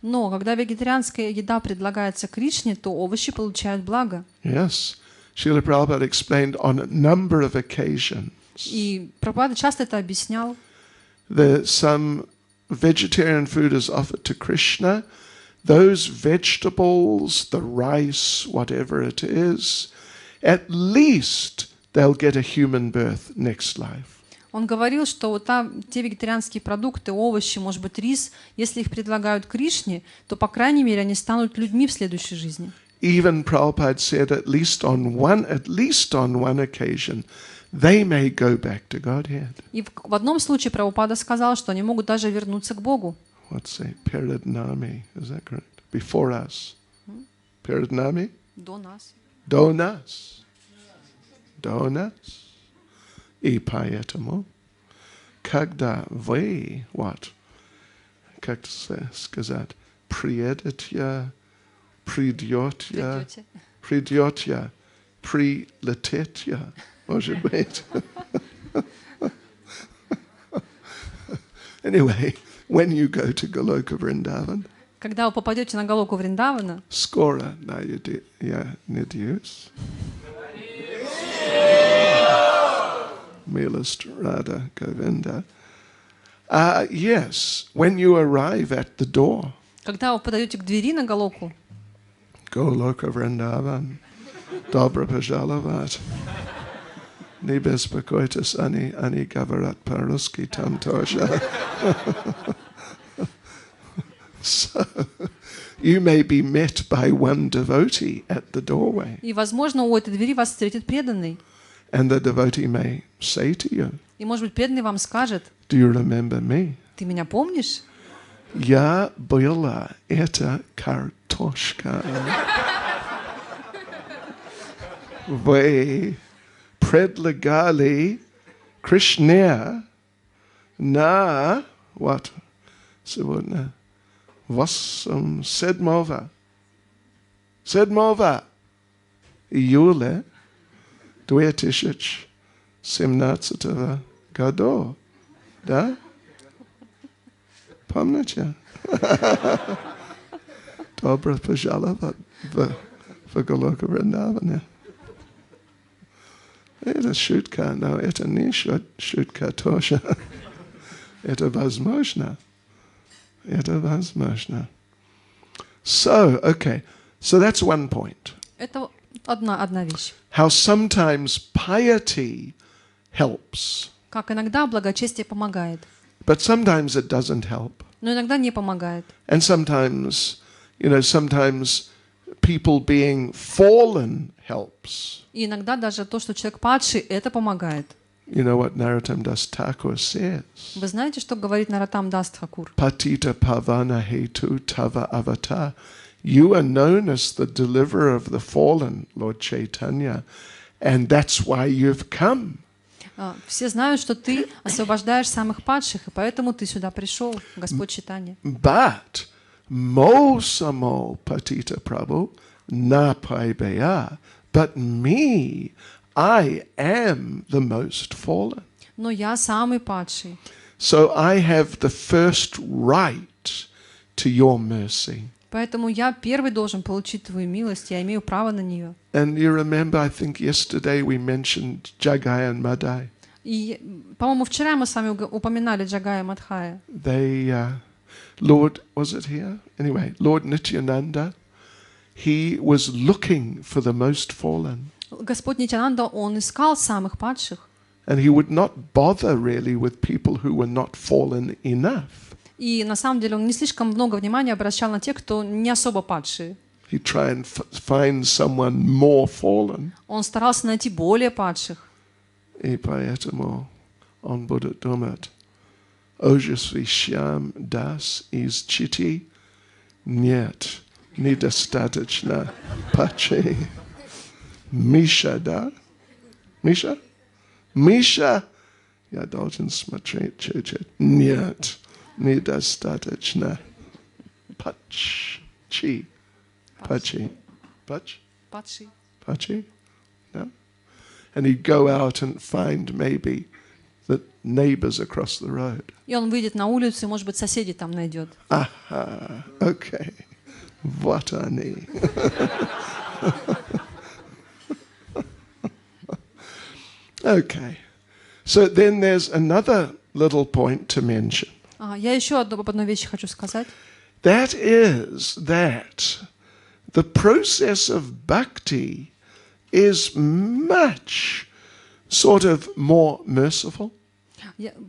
Но когда вегетарианская еда предлагается Кришне, то овощи получают благо. Yes. Srila Prabhupada explained on a number of occasions. И Прабхупада часто это объяснял. Some vegetarian food is offered to Krishna. Those vegetables, the rice, whatever it is, at least they'll get a human birth next life. Он говорил, что вот те вегетарианские продукты, овощи, может быть, рис, если их предлагают Кришне, то, по крайней мере, они станут людьми в следующей жизни. Even Prabhupada said at least on one occasion, they may go back to Godhead. И в одном случае Прабхупада сказал, что они могут даже вернуться к Богу. What's that? Peridnami, is that correct? Before us. Peridnami? До нас. До нас. До нас. И поэтому, когда вы, как сказать, придете, прилетете, может быть. Anyway, when you go to Goloka Vrindavan, когда вы попадете на Галоку Вриндавана, скоро, я надеюсь, Milast Radha Govinda. Yes, when you arrive at the door, Когда вы подаете к двери на Галоку, Goloka Vrindavan, Dobra Pajalavat, Nibes Bakoitas Ani Gavarat Paruski Tam Tosha. So, you may be met by one devotee at the doorway, и, возможно, у этой двери вас встретит преданный. and the devotee may say to you, И, может быть, преданный вам скажет: "Do you remember me? ты меня помнишь? Я была эта картошка. Вы предлагали Кришне на what сегодня 7 июля 2017 года, да? Помните? Добро пожаловать в Галока Вриндаване. Это шутка, но это не шутка тоже. Это возможно. Это возможно. So, okay. So that's one point. Это одна вещь. How sometimes piety helps, Как иногда благочестие помогает, but sometimes it doesn't help. но иногда не помогает. And sometimes, sometimes people being fallen helps. И иногда даже то, что человек падший, это помогает. You know what Narottam Das Thakur says? Вы знаете, что говорит Наротам Дас Тхакур? Patita pavana hetu tava avatar. You are known as the deliverer of the fallen, Lord Chaitanya, and that's why you've come. Все знают, что ты освобождаешь самых падших, и поэтому ты сюда пришел, Господь Чайтанья. But mo samo patita prabhu na paibaya, but me, I am the most fallen. Но я самый падший. So I have the first right to your mercy. Поэтому я первый должен получить твою милость, я имею право на нее. And you remember, I think yesterday we mentioned Jagai and Madai. И, по-моему, вчера мы с вами упоминали Джагая и Мадхая. They, Lord, was it here? Anyway, Lord Nityananda, he was looking for the most fallen. Господь Нитянанда, он искал самых падших. And he would not bother really with people who were not fallen enough. И на самом деле он не слишком много внимания обращал на тех, кто не особо падшие. He'd try and find someone more fallen. Он старался найти более падших. И поэтому он будет думать, Ожасви Сhyam Das из Чити? Нет, недостаточно пачи. Миша, да? Миша? Миша? Я должен смотреть чуть-чуть. Нет, недостаточно пачи. Пачи. Пач? Падший. Pachi? No? And he'd go out and find maybe the neighbors across the road. И он выйдет на улицу, и, может быть, соседей там найдет. Aha, okay. What ani. Okay. So then there's another little point to mention. Я еще об одной вещи хочу сказать. That is that the process of bhakti is much sort of more merciful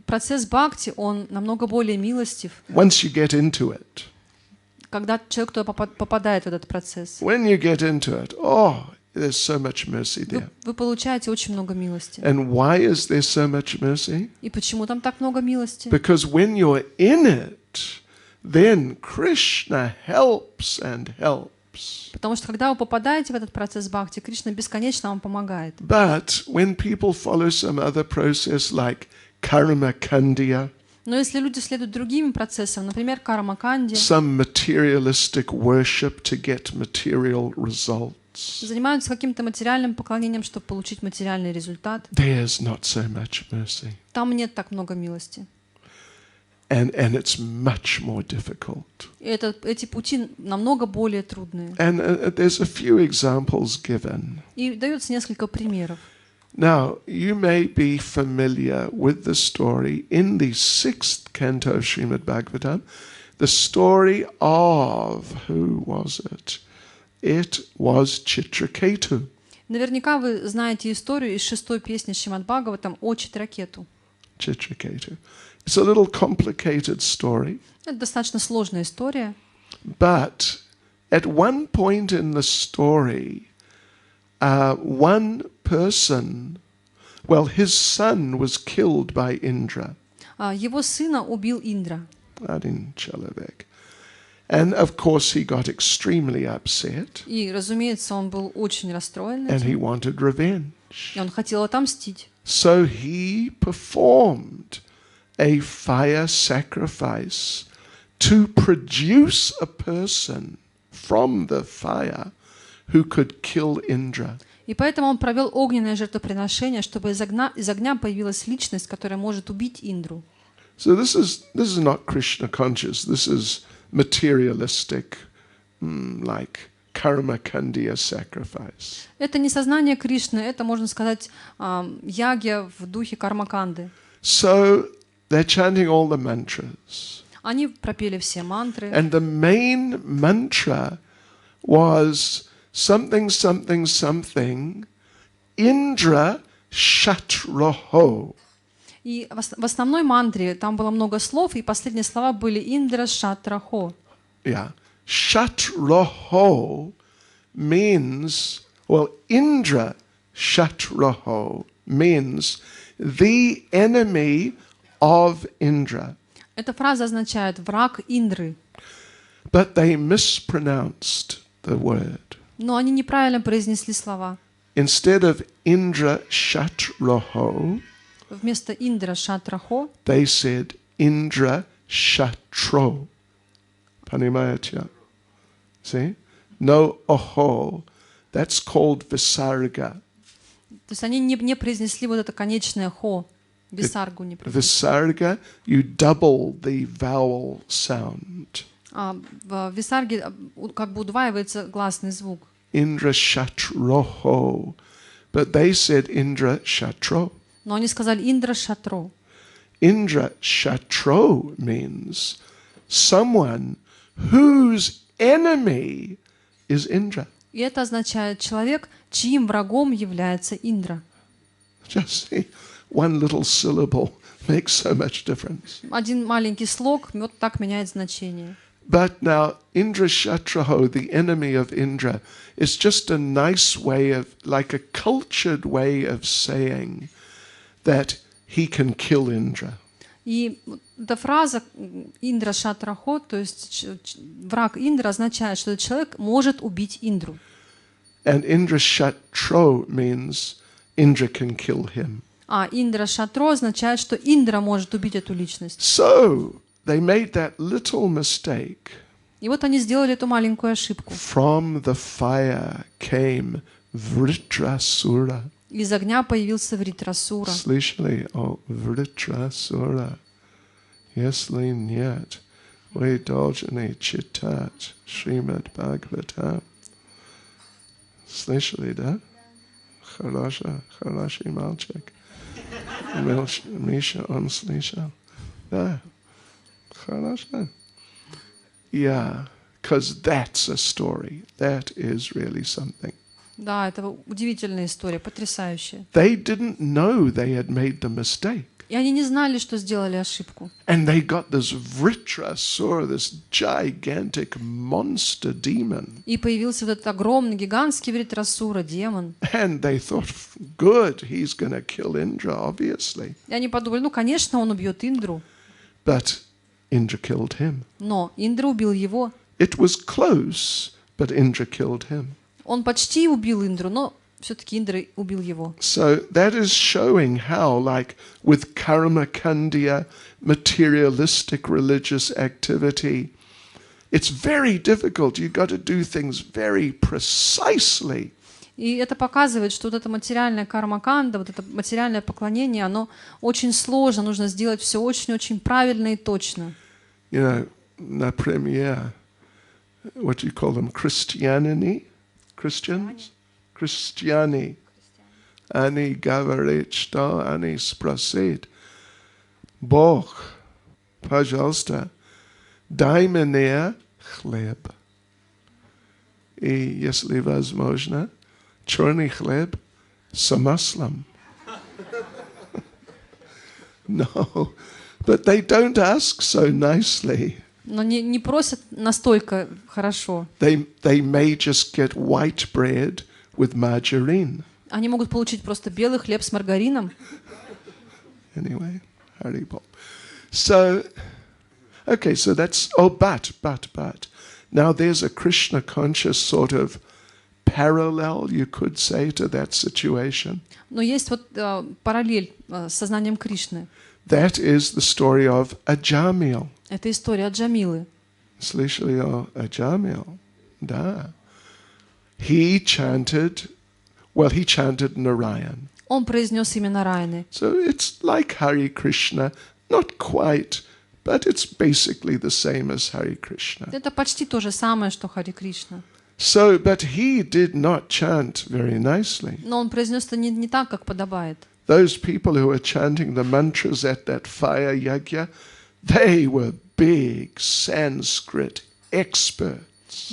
Процесс бхакти, он намного более милостив, once you get into it. когда человек туда попадает в этот процесс. When you get into it, oh, there's so much mercy there. Вы получаете очень много милости. And why is there so much mercy? И почему там так много милости? Because when you're in it, then Krishna helps and helps. Потому что когда вы попадаете в этот процесс бхакти, Кришна бесконечно вам помогает. But when people follow some other process like karma kandya, Но если люди следуют другим процессам, например, карма-канди, some materialistic worship to get material results, занимаются каким-то материальным поклонением, чтобы получить материальный результат, there's not so much mercy. там нет так много милости. And it's much more difficult. И эти пути намного более трудные. And there's a few examples given. И дается несколько примеров. Now, you may be familiar with the story in the 6th canto of Srimad Bhagavatam, the story of, who was it? It was Chitraketu. Наверняка вы знаете историю из 6-й песни Шримад Бхагаватам о Читракету. Chitraketu. It's a little complicated story, Это достаточно сложная история. but at one point in the story, one person, well, his son was killed by Indra. Его сына убил Индра. Adin Chalavek. And of course he got extremely upset И, разумеется, он был очень расстроен and he этим. wanted revenge. И он хотел отомстить. So he performed a fire sacrifice to produce a person from the fire who could kill Indra. И поэтому он провел огненное жертвоприношение, чтобы из огня появилась личность, которая может убить Индру. So this is not Krishna conscious. This is materialistic, like karma kandiya sacrifice. Это не сознание Кришны, это, можно сказать, ягья в духе кармаканды. So they're chanting all the mantras. Они пропели все мантры. And the main mantra was something, something, something, Indra Shatraho. И в основной мантре там было много слов, и последние слова были Индра Шатрахо. Yeah. Shatraho means, well, Indra Shatraho means the enemy of Indra. Эта фраза означает «враг Индры». But they mispronounced the word. Но они неправильно произнесли слова. Instead of Indra Shatraho, Вместо Индра Шатрахо they said Indra Shatro. Panimayatya. See? No oho. That's called Visarga. То есть они не произнесли вот это конечное «хо», висаргу не произнесли. Visarga, you double the vowel sound. В висарге как бы удваивается гласный звук. Indra Shatroho. But they said Indra Shatro. Но они сказали Индра Шатро. Indra Shatro means someone whose enemy is Indra. И это означает человек, чьим врагом является Индра. Just see, one little syllable makes so much difference. Один маленький слог вот так меняет значение. But now, Indra Shatraho, the enemy of Indra, is just a nice way of, like a cultured way of saying that he can kill Indra. И эта фраза Индра Шатрахо, то есть враг Индра, означает, что этот человек может убить Индру. And Indra Shatro means Indra can kill him. А Индра Шатро означает, что Индра может убить эту личность. So, they made that little mistake. И вот они сделали эту маленькую ошибку. From the fire came Vritrasura. Из огня появился Вритрасура. Слышали о Vritrasura? Если нет, вы должны читать Шримад Бхагаватам. Слышали, да? Хороший мальчик. Миша, он слышал. Да. Хорошо. Yeah, because that's a story. That is really something. Да, это удивительная история, потрясающая. They didn't know they had made the mistake. И они не знали, что сделали ошибку. And they got this Vritrasura, this gigantic monster demon. И появился вот этот огромный, гигантский Вритрасура, демон. And they thought, good, he's going to kill Indra, obviously. И они подумали, ну, конечно, он убьет Индру. But Indra killed him. Но Индра убил его. It was close, but Indra killed him. Он почти убил Индру, но все-таки Индра убил его. So that is showing how, like with karma kandiya, materialistic religious activity, it's very difficult. You've got to do things very precisely. И это показывает, что вот это материальная карма-канда, вот это материальное поклонение, оно очень сложно, нужно сделать все очень-очень правильно и точно. You know, например, what do you call them, Christiani? Christians? Christiani. они говорят, что они спросят: Бог, пожалуйста, дай мне хлеб. И, если возможно, черный хлеб с маслом. No, but they don't ask so nicely. Но не просят настолько хорошо. They may just get white bread with margarine. Они могут получить просто белый хлеб с маргарином. Anyway, Haribol. So, okay, so that's, but. Now there's a Krishna conscious sort of parallel, you could say, to that situation. Но есть вот параллель с сознанием Кришны. That is the story of Ajamil. Это история Джамилы. Слышали о Ajamil? Да. He chanted Narayan. Он произнес имя Нараяны. So it's like Hare Krishna, not quite, but it's basically the same as Hare Krishna. Это почти то же самое, что Харе Кришна. So, but he did not chant very nicely. Но он произнес это не так, как подобает. Those people who were chanting the mantras at that fire yajna, they were big Sanskrit experts.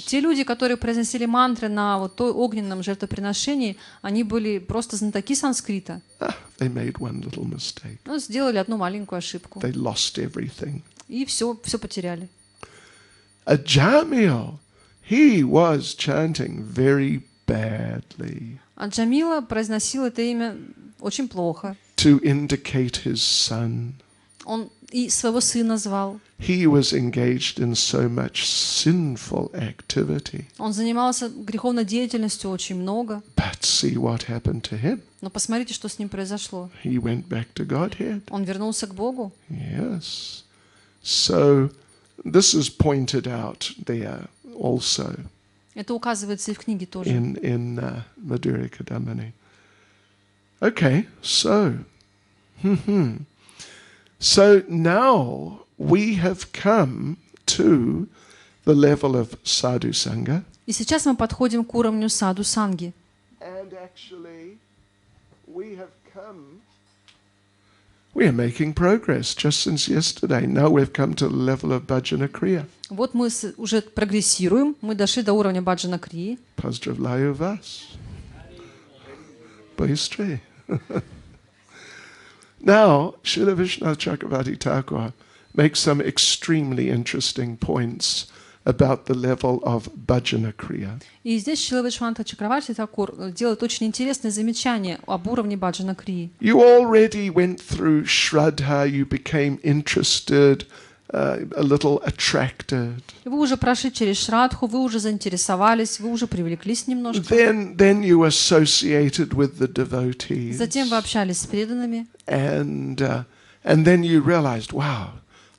Те люди, которые произносили мантры на вот той огненном жертвоприношении, они были просто знатоки санскрита. They made one little mistake. Ну, сделали одну маленькую ошибку. They lost everything. И все потеряли. Ajamil, he was chanting very badly. А Джамила произносил это имя очень плохо. To indicate his son. Он и своего сына звал. He was engaged in so much sinful activity. Он занимался греховной деятельностью очень много. But see what happened to him. Но посмотрите, что с ним произошло. He went back to Godhead. Он вернулся к Богу. Yes. So this is pointed out there also. Это указывается и в книге тоже. In Mадхурья Кадамбини. Okay, so now we have come to the level of sadhu sangha. И сейчас мы подходим к уровню саду санги. And actually we are making progress just since yesterday. Now we've come to the level of bhajana kriya. Вот мы уже прогрессируем, мы дошли до уровня баджана крии. Поздравляю вас. Быстрее. Now, Srila Vishnu Chakravarti Thakur makes some extremely interesting points about the level of bhajana kriya. И здесь Шрила Вишванатха Чакраварти Такур делает очень интересное замечание об уровне баджана крии. You already went through Shraddha, you became interested, a little attracted. Вы уже прошли через Шрадху, вы уже заинтересовались, вы уже привлеклись немножко. Then you associated with the devotees. Затем вы общались с преданными. And then you realized, wow,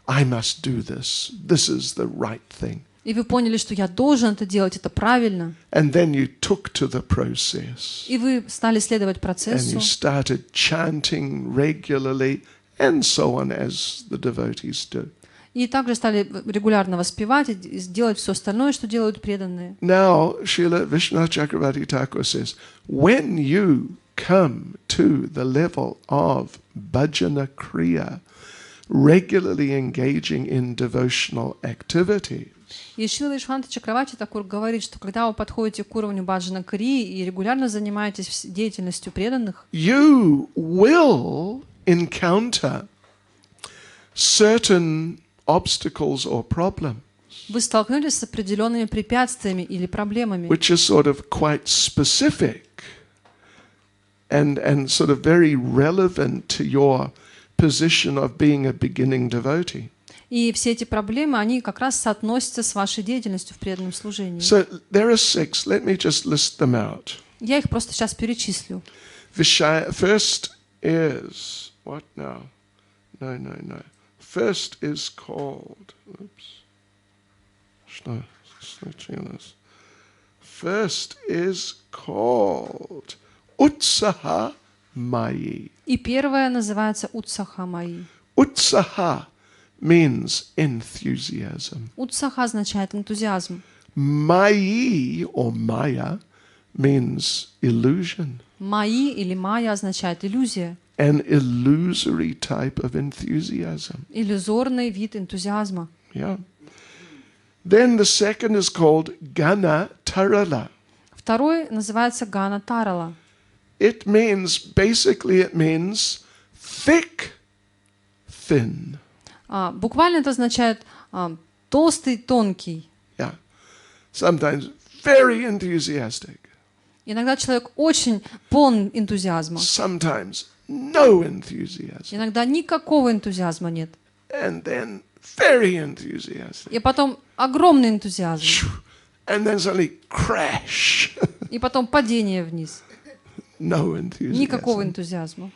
I must do this. This is the right thing. И вы поняли, что я должен это делать, это правильно. And then you took to the process. И вы стали следовать And процессу. you started chanting regularly and so on as the devotees do. И также стали регулярно воспевать и делать все остальное, что делают преданные. Now, Srila Vishnu Chakravarti Thakur says, when you come to the level of bhajana kriya, regularly engaging in devotional activities, И Шрила Вишванатха Чакраварти Такур говорит, что когда вы подходите к уровню баджана крии и регулярно занимаетесь деятельностью преданных, you will encounter certain obstacles or problems, вы столкнулись с определенными препятствиями или проблемами, which are sort of quite specific and sort of very relevant to your position of being a beginning devotee. и все эти проблемы, они как раз соотносятся с вашей деятельностью в преданном служении. So there are 6. Let me just list them out. Я их просто сейчас перечислю. First is what now? No. First is called. First is called Utsaha Mayi. И первое называется Утсаха Маи. Utsaha means enthusiasm. Утсаха означает энтузиазм. Mayi or Maya means illusion, Маи или майя означает иллюзия, an illusory type of enthusiasm. иллюзорный вид энтузиазма. Yeah. Then the second is called Gana Tarala. Второй называется гана тарала. It means thick, thin. Буквально это означает толстый, тонкий. Yeah. Sometimes very enthusiastic. Иногда человек очень полон энтузиазма. Sometimes no enthusiasm. Иногда никакого энтузиазма нет. And then very enthusiastic. И потом огромный энтузиазм. And then suddenly crash. И потом падение вниз. No enthusiasm. Никакого энтузиазма.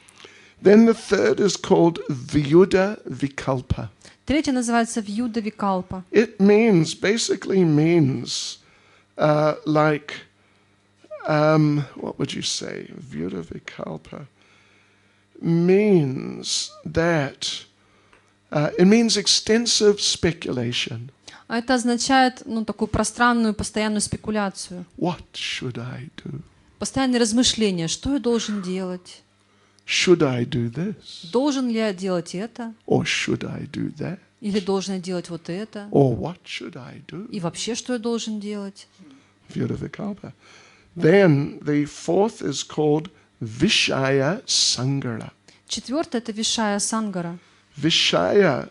Then the third is called Vyuda Vikalpa. Третий называется вьюда викалпа. It basically means like, what would you say? Vyuda Vikalpa means that, it means extensive speculation. А это означает, такую пространную, постоянную спекуляцию. What should I do? Постоянные размышления. Что я должен делать? Should I do this? Должен ли я делать это? Or should I do that? Или должен я делать вот это? Or what should I do? И вообще, что я должен делать? Vyuda Vikalpa. Then the fourth is called Vishaya Sangara. Четвертое — это вишая сангара. Vishaya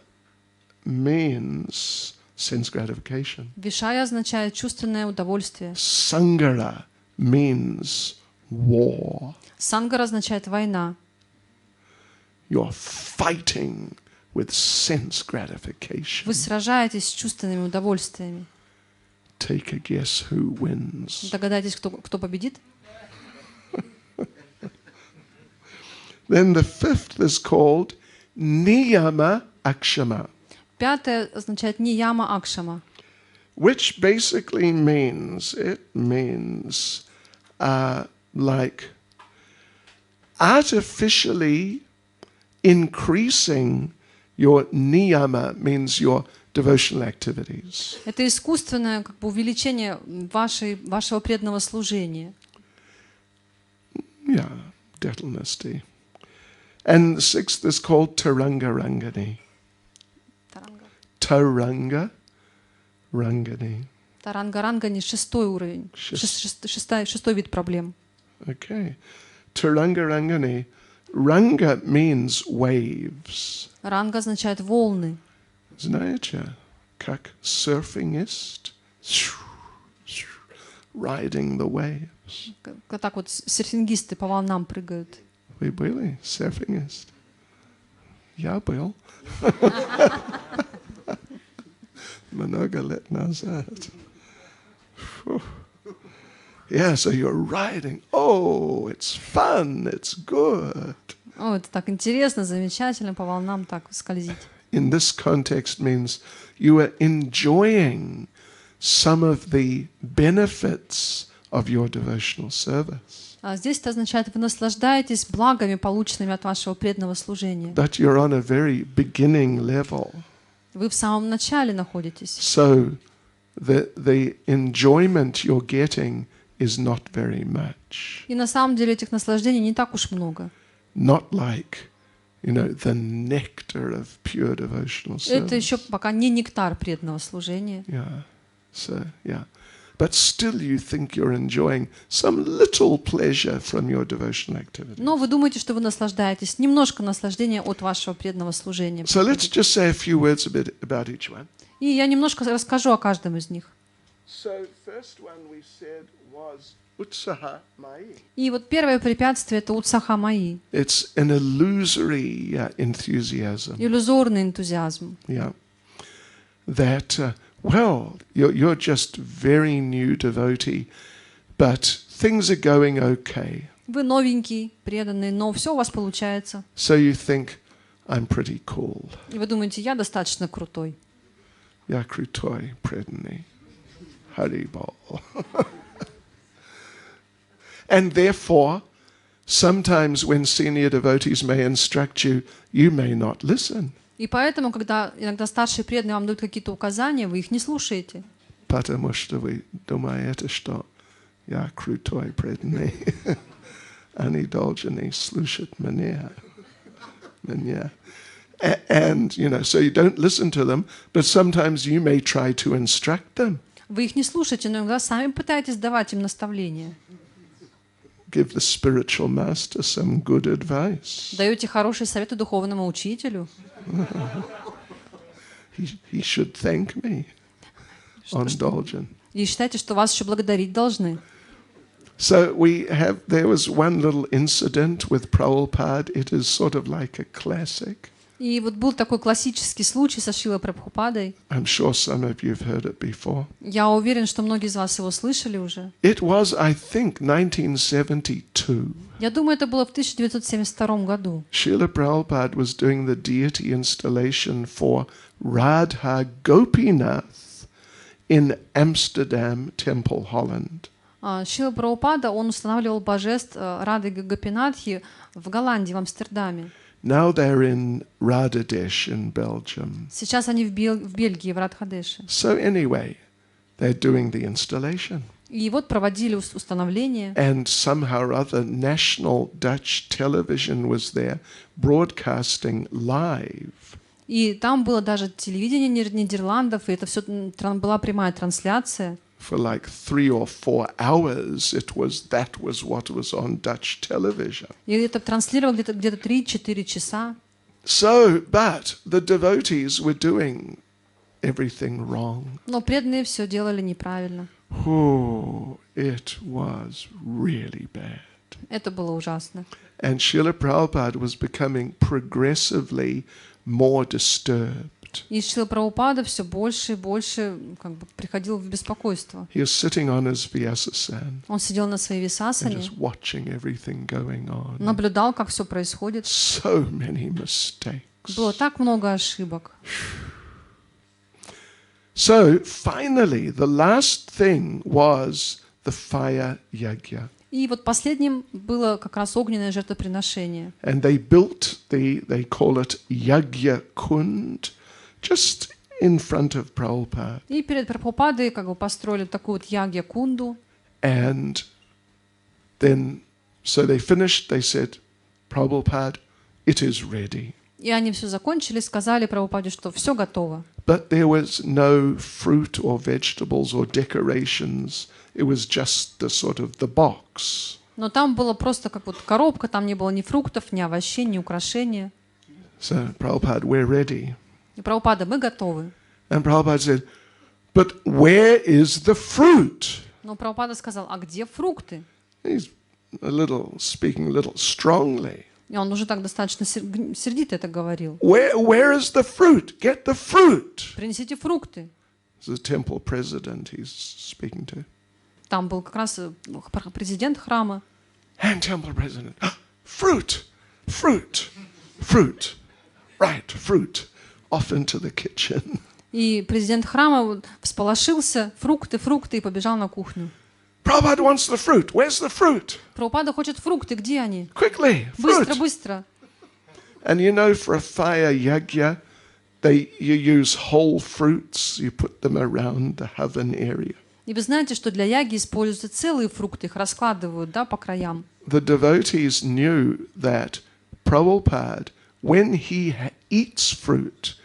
means sense gratification. Вишая означает чувственное удовольствие. Sangara means war. Сангара означает война. You're fighting with sense gratification. Вы сражаетесь с чувственными удовольствиями. Take a guess who wins. Догадайтесь, кто победит? Then the fifth is called Niyama Akshama, Пятое означает нияма акшама, which basically means, like artificially increasing your niyama, means your devotional activities. Это искусственное увеличение вашего преданного служения. Yeah, Datalnasti. And the sixth is called Taranga Rangani. Taranga Rangani. Таранга-рангани — шестой уровень, шестой вид проблем. Okay. Taranga Rangani. Ranga means waves. Ранга означает волны. Знаете, как surfingist, riding the waves. Так вот серфингисты по волнам прыгают. Вы были серфингист? Я был. Много лет назад. Yeah, so you're riding. Oh, it's fun, it's good. О, это так интересно, замечательно, по волнам так скользить. In this context means you are enjoying some of the benefits of your devotional service. А здесь это означает, вы наслаждаетесь благами, полученными от вашего преданного служения. But you're on a very beginning level. Вы в самом начале находитесь. So the enjoyment you're getting is not very much. И на самом деле этих наслаждений не так уж много. Not like, the nectar of pure devotional service. Это еще пока не нектар преданного служения. Yeah. So, yeah. But still you think you're enjoying some little pleasure from your devotional activity. Но вы думаете, что вы наслаждаетесь, немножко наслаждения от вашего преданного служения. So let's just say a few words about each one. И я немножко расскажу о каждом из них. So first one we said was Utsaha Mai. И вот первое препятствие — это утсаха маи, It's an illusory enthusiasm. иллюзорный энтузиазм. Yeah. That, you're just very new devotee, but things are going okay. Вы новенький, преданный, но все у вас получается. So you think, I'm pretty cool. И вы думаете, я достаточно крутой. Я крутой, преданный. Haribol. And therefore, sometimes when senior devotees may instruct you, you may not listen. И поэтому, когда иногда старшие преданные вам дают какие-то указания, вы их не слушаете. Потому что вы думаете, что Я крутой преданный. Анидолжани слушат меня. And, so you don't listen to them, but sometimes you may try to instruct them. Вы их не слушаете, но иногда сами пытаетесь давать им наставления. Give the spiritual master some good advice. Даете хорошие советы духовному учителю. He should thank me. Andoljan. И считайте, что вас еще благодарить должны. So there was one little incident with Prabhupada. It is sort of like a classic. И вот был такой классический случай со Шрилой Прабхупадой. I'm sure some of you have heard it before. Я уверен, что многие из вас его слышали уже. It was, I think, 1972. Я думаю, это было в 1972 году. Srila Prabhupada was doing the deity installation for Radha Gopinath in Amsterdam Temple, Holland. Шрила Прабхупада, он устанавливал божеств Рады Гопинатхи в Голландии, в Амстердаме. Now they're in Radhadesh in Belgium. Сейчас они в Бельгии, в Радхадеше. So anyway, they're doing the installation. И вот проводили установление. And somehow or other, national Dutch television was there, broadcasting live. И там было даже телевидение Нидерландов, и это все была прямая трансляция. For like 3 or 4 hours, that was what was on Dutch television. И это транслировало где-то 3-4 часа. So, but the devotees were doing everything wrong. Но преданные все делали неправильно. Oh, it was really bad. Это было ужасно. And Srila Prabhupada was becoming progressively more disturbed. И Шрила Прабхупада все больше и больше приходил в беспокойство. He was sitting on his Vyasasana Он сидел на своей and висасане, just watching everything going on. наблюдал, как все происходит. So many mistakes. Было так много ошибок. So finally, the last thing was the fire yajna. И вот последним было как раз огненное жертвоприношение. And they built they call it Yajna Kund, just in front of Prabhupada. И перед Прабхупадой построили такую вот ягья-кунду. And then, so they finished, they said, Prabhupada, it is ready. И они все закончили, сказали Прабхупаде, что все готово. But there was no fruit or vegetables or decorations. It was just the box. Но там было просто как вот коробка, там не было ни фруктов, ни овощей, ни украшения. So, Prabhupada, we're ready. И Прабхупада, мы готовы. And Prabhupada said, but where is the fruit? Но Прабхупада сказал, а где фрукты? He's speaking a little strongly. И он уже так достаточно сердито это говорил. Where is the fruit? Get the fruit. Принесите фрукты. The temple president he's speaking to. Там был как раз президент храма. And temple president, fruit, fruit, fruit, right, fruit, off into the kitchen. И президент храма всполошился, фрукты, и побежал на кухню. Prabhupada wants the fruit. Where's the fruit? Прабхупада хочет фрукты, где они? Quickly, Быстро, fruit. быстро. And for a fire yajna, you use whole fruits. You put them around the oven area. И вы знаете, что для яги используются целые фрукты, их раскладывают, по краям. The devotees knew that Prabhupada, when he eats fruit,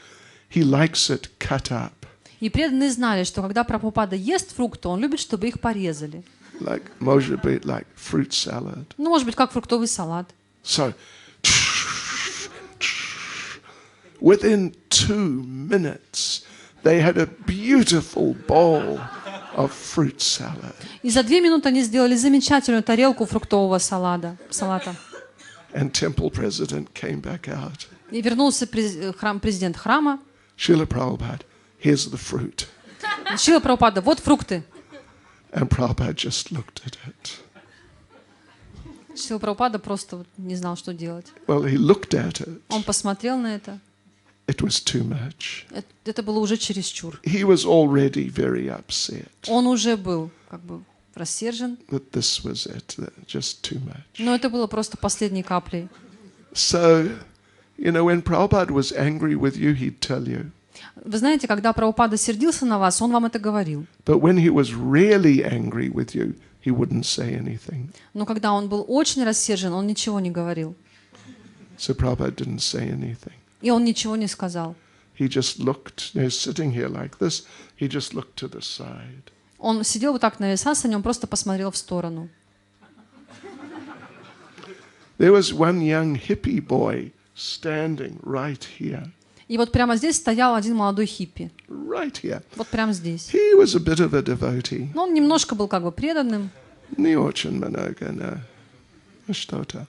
he likes it cut up. И преданные знали, что когда Прабхупада ест фрукты, он любит, чтобы их порезали. Может быть, like fruit salad. Ну, может быть, как фруктовый салат. So, within 2 minutes, they had a beautiful bowl of fruit salad. И за 2 минуты они сделали замечательную тарелку фруктового салата. And temple president came back out. И вернулся президент храма. Srila Prabhupada, here's the fruit. Шрила Прабхупада, вот фрукты. And Prabhupada just looked at it. Шрила Прабхупада просто не знал, что делать. Well, he looked at it. Он посмотрел на это. It was too much. Это было уже чересчур. He was already very upset. Он уже был рассержен. That this was it, just too much. Но это было просто последней каплей. So, when Prabhupada was angry with you, he'd tell you. Вы знаете, когда Прабхупада сердился на вас, он вам это говорил. But when he was really angry with you, he wouldn't say anything. Но когда он был очень рассержен, он ничего не говорил. So Prabhupada didn't say anything. И он ничего не сказал. He just looked, sitting here like this, he just looked to the side. Он сидел вот так на висасане, он просто посмотрел в сторону. There was one young hippie boy standing right here. И вот прямо здесь стоял один молодой хиппи. Right here. Вот прямо здесь. He was a bit of a devotee. Но он немножко был как бы преданным. Не очень много, но что-то.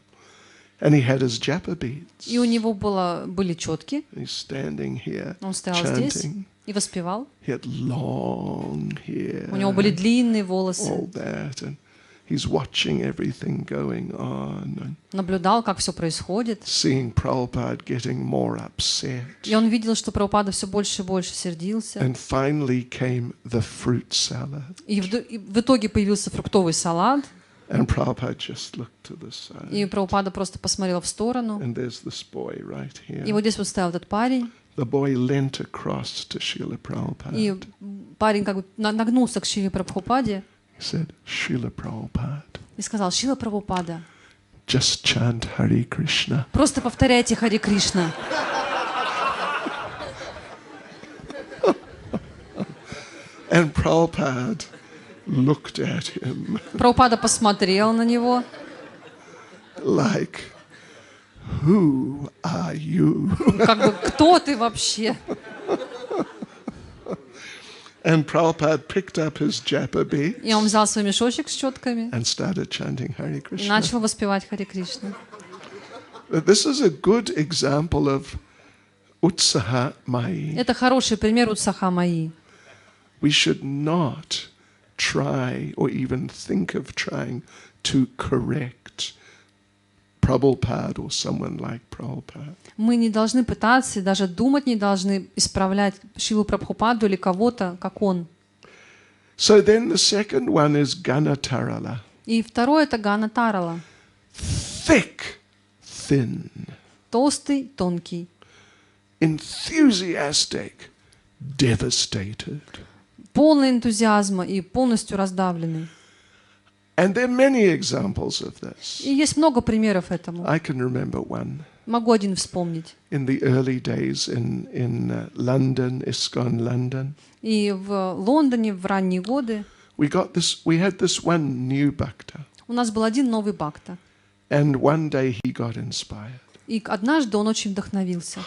And he had his japa beads. И у него были четки. He's standing here, Он стоял здесь chanting. и воспевал. He had long hair. У него были длинные волосы. All that, and he's watching everything going on, and Наблюдал, как все происходит. seeing Prabhupada getting more upset. И он видел, что Прабхупада все больше и больше сердился. And finally came the fruit salad. И в итоге появился фруктовый салат. And Prabhupada just looked to the side. И Прабхупада просто посмотрел в сторону. And there's this boy right here. И вот здесь вот стоял этот парень. The boy leant across to Srila Prabhupada. И парень как бы нагнулся к Шриле Прабхупаде He said, Srila Prabhupada, и сказал: Шрила Прабхупада, just chant Hare Krishna. просто повторяйте Харе Кришна. And Prabhupada looked at him Прабхупада посмотрел на него, like, who are you? как бы, кто ты вообще? And Prabhupada picked up his japa beads И он взял свой мешочек с четками and started chanting Hare и Krishna. начал воспевать Харе Кришна. This is a good example of utsaha mai. Это хороший пример утсаха майи. We should not try or even think of trying to correct Prabhupada or someone like Prabhupada. Мы не должны пытаться, и даже думать не должны исправлять Шрилу Прабхупаду или кого-то, как он. So then the second one is Ganatarala. И второе — это Гана Тарала. Thick, thin, Толстый, тонкий. enthusiastic, devastated. Полный энтузиазма и полностью раздавленный. And there are many examples of this. И есть много примеров этому. I can remember one. Могу один вспомнить. In the early days in London, ISKCON London, И в Лондоне в ранние годы we had this one new bhakta. у нас был один новый бхакта. And one day he got inspired. И однажды он очень вдохновился.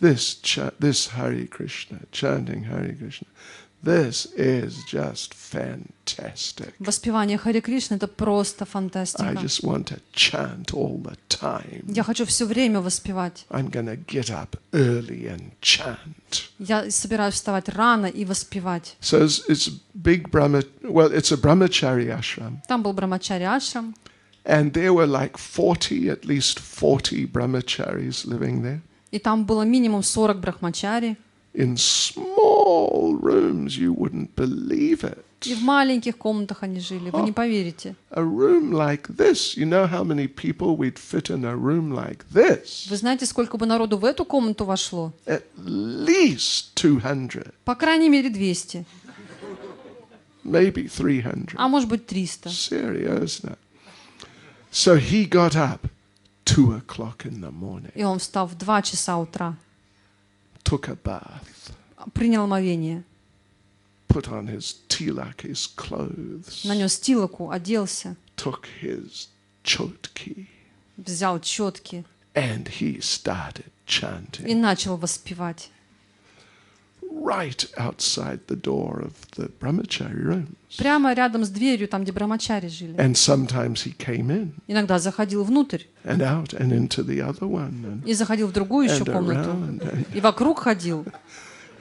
This Hare Krishna, chanting Hare Krishna, this is just fantastic. Воспевание Харе Кришны — это просто I фантастика. just want to chant all the time. Я хочу все время воспевать. I'm going to get up early and chant. Я собираюсь вставать рано и воспевать. So it's a brahmachari ashram. Там был Брамачари ашрам, And there were like at least 40 brahmacharis living there. и там было минимум 40 брахмачари. In small rooms, you wouldn't believe it. И в маленьких комнатах они жили, вы не поверите. A room like this, you know how many people we'd fit in a room like this? Вы знаете, сколько бы народу в эту комнату вошло? At least 200, По крайней мере 200, maybe 300. а может быть 300. Seriously. So he got up 2 o'clock in the morning, И он встал в 2 часа утра, took a bath, принял омовение, put on his tilak, his clothes, нанес тилоку, оделся, took his chotki, взял четки and he started и chanting начал воспевать. right outside the door of the brahmachari rooms. Прямо рядом с дверью, там, где брамачари жили. And sometimes he came in Иногда заходил внутрь and out and into the other one и заходил в другую еще and комнату. around И вокруг ходил,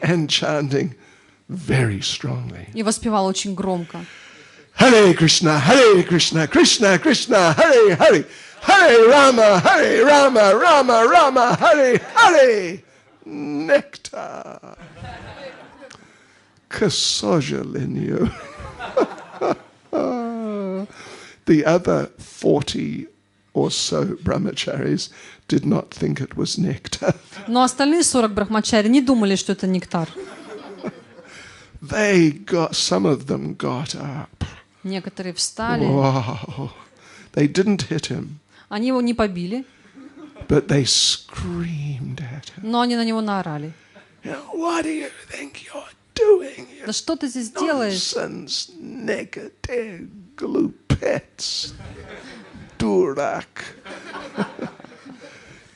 and chanting very strongly. и воспевал очень громко. Hare Krishna, Krishna Krishna, Hare Hare, Hare Rama, Rama Rama, Hare Hare. Nectar. К сожалению. The other 40 or so brahmacharis did not think it was nectar. Но остальные 40 брахмачари не думали, что это нектар. Some of them got up Некоторые встали, Wow. They didn't hit him, они его не побили, but they screamed at him. но они на него наорали. What do you think you're doing? Да что ты здесь делаешь? Nonsense, negative, glupets, durak.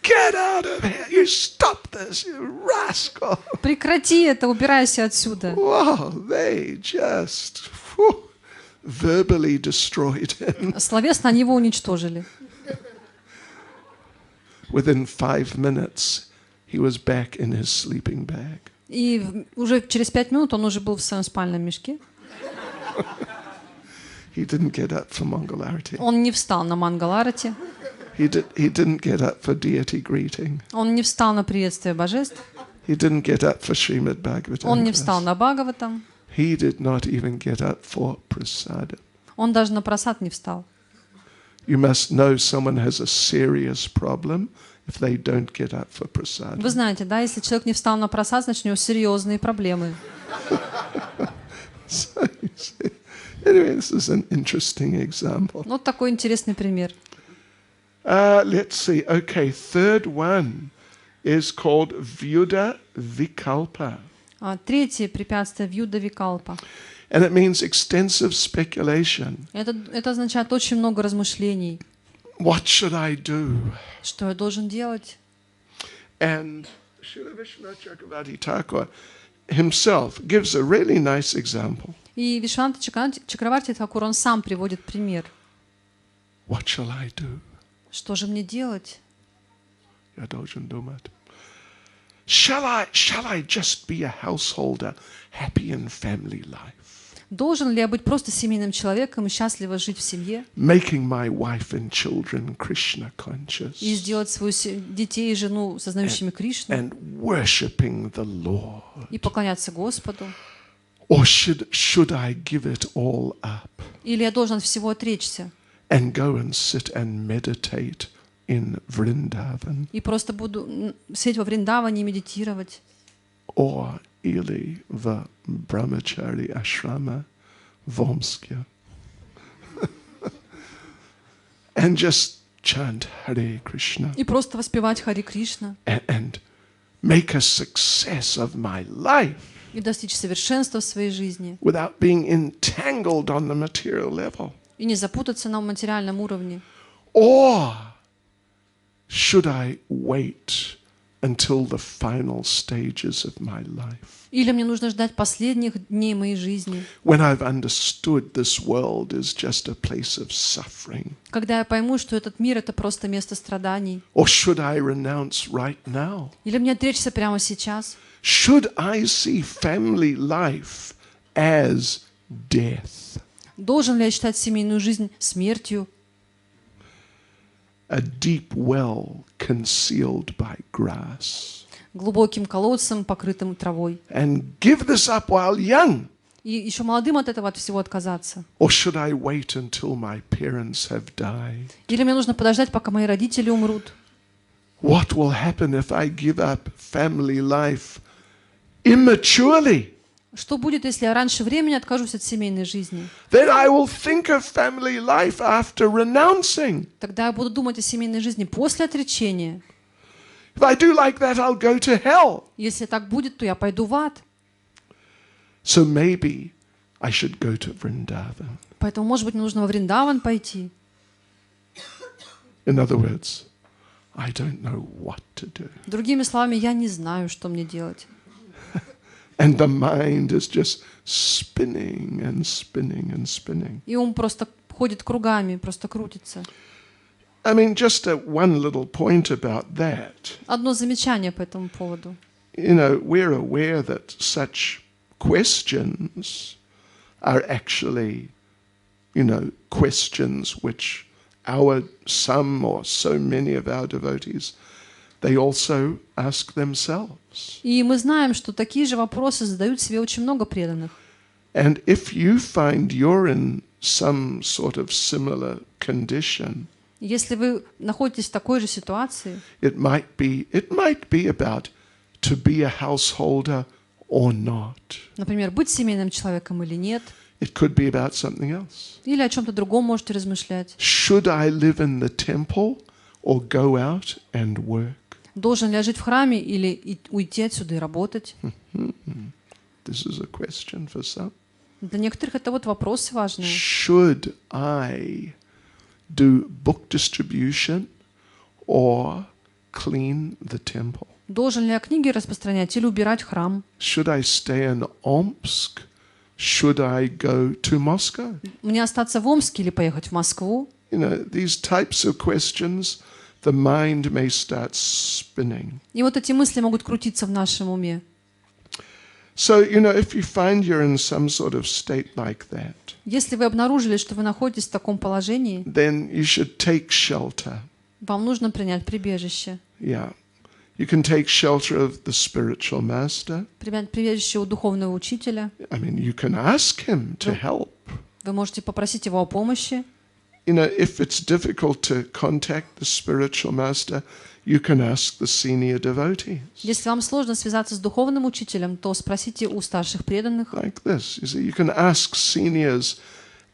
Get out of here! You stop this, you rascal! Прекрати это, убирайся отсюда. Wow, they just verbally destroyed him. Словесно они его уничтожили. Within 5 minutes, he was back in his sleeping bag. И уже через 5 минут он уже был в своем спальном мешке. He didn't get up for Mangalarati. Он не встал на Мангаларати. He didn't get up for deity greeting. Он не встал на приветствие божеств. He didn't get up for Srimad Bhagavatam. Он не встал на Бхагаватам. He did not even get up for prasadam. Он даже на прасад не встал. You must know someone has a serious problem if they don't get up for prasadam. Вы знаете, да, если человек не встал на прасад, значит у него серьезные проблемы. So, you see, anyway, this is an interesting example. Вот такой интересный пример. Let's see. Okay, third one is called Vyuda Vikalpa. Третье препятствие — вьюда викалпа. And it means extensive speculation. Это означает очень много размышлений. What should I do? Что я должен делать? And Srila Vishwanath Chakravarti Thakur himself gives a really nice example. И Вишваната Чакраварти Тхакур, он сам приводит пример. What shall I do? Что же мне делать? Я должен думать. Shall I just be a householder, happy in family life? Должен ли я быть просто семейным человеком и счастливо жить в семье? Making my wife and children Krishna conscious. И сделать свою детей и жену сознающими Кришну? And worshipping the Lord. И поклоняться Господу? Or should I give it all up? Или я должен от всего отречься? And go and sit and meditate in Vrindavan. И просто буду сидеть во Вриндаване и медитировать? Or или в Brahmachari Ashrama Vomskya. And just chant Hare Krishna. И просто воспевать Хари Кришна? And make a success of my life. И достичь совершенства в своей жизни? Without being entangled on the material level. И не запутаться на материальном уровне? Or should I wait until the final stages of my life? Или мне нужно ждать последних дней моей жизни? When I've understood this world is just a place of suffering. Когда я пойму, что этот мир — это просто место страданий? Or should I renounce right now? Или мне отречься прямо сейчас? Should I see family life as death? Должен ли я считать семейную жизнь смертью? A deep well concealed by grass. Глубоким колодцем, покрытым травой? And give this up while young? И еще молодым от этого от всего отказаться? Or should I wait until my parents have died? Или мне нужно подождать, пока мои родители умрут? What will happen if I give up family life immaturely? Что будет, если я раньше времени откажусь от семейной жизни? Then I will think of family life after renouncing. Тогда я буду думать о семейной жизни после отречения. If I do like that, I'll go to hell. Если так будет, то я пойду в ад. So maybe I should go to Vrindavan. Поэтому, может быть, мне нужно во Вриндаван пойти. In other words, I don't know what to do. Другими словами, я не знаю, что мне делать. And the mind is just spinning and spinning and spinning. И ум просто ходит кругами, просто крутится. I mean, just one little point about that. Одно замечание по этому поводу. You know, we're aware that such questions are actually, questions which some or so many of our devotees, they also ask themselves. И мы знаем, что такие же вопросы задают себе очень много преданных. And if you find you're in some sort of similar condition, Если вы находитесь в такой же ситуации, it might be about to be a householder or not. например, быть семейным человеком или нет, It could be about something else. Или о чем-то другом можете размышлять. Should I live in the temple or go out and work? Должен ли я жить в храме или уйти отсюда и работать? This is a question for some. Для некоторых это вот вопросы важные. Should I do book distribution or clean the temple? Должен ли я книги распространять или убирать храм? Should I stay in Omsk? Should I go to Moscow? Мне остаться в Омске или поехать в Москву? You know, these types of questions, the mind may start spinning. И вот эти мысли могут крутиться в нашем уме. So, you know, if you find you're in some sort of state like that, Если вы обнаружили, что вы находитесь в таком положении, then you should take shelter. вам нужно принять прибежище. Yeah. You can take shelter of the spiritual master. Принять прибежище у духовного учителя. I mean, you can ask him to help. Вы можете попросить его о помощи. You know, if it's difficult to contact the spiritual master, you can ask the senior devotees. Если вам сложно связаться с духовным учителем, то спросите у старших преданных. Like this, you see, you can ask seniors,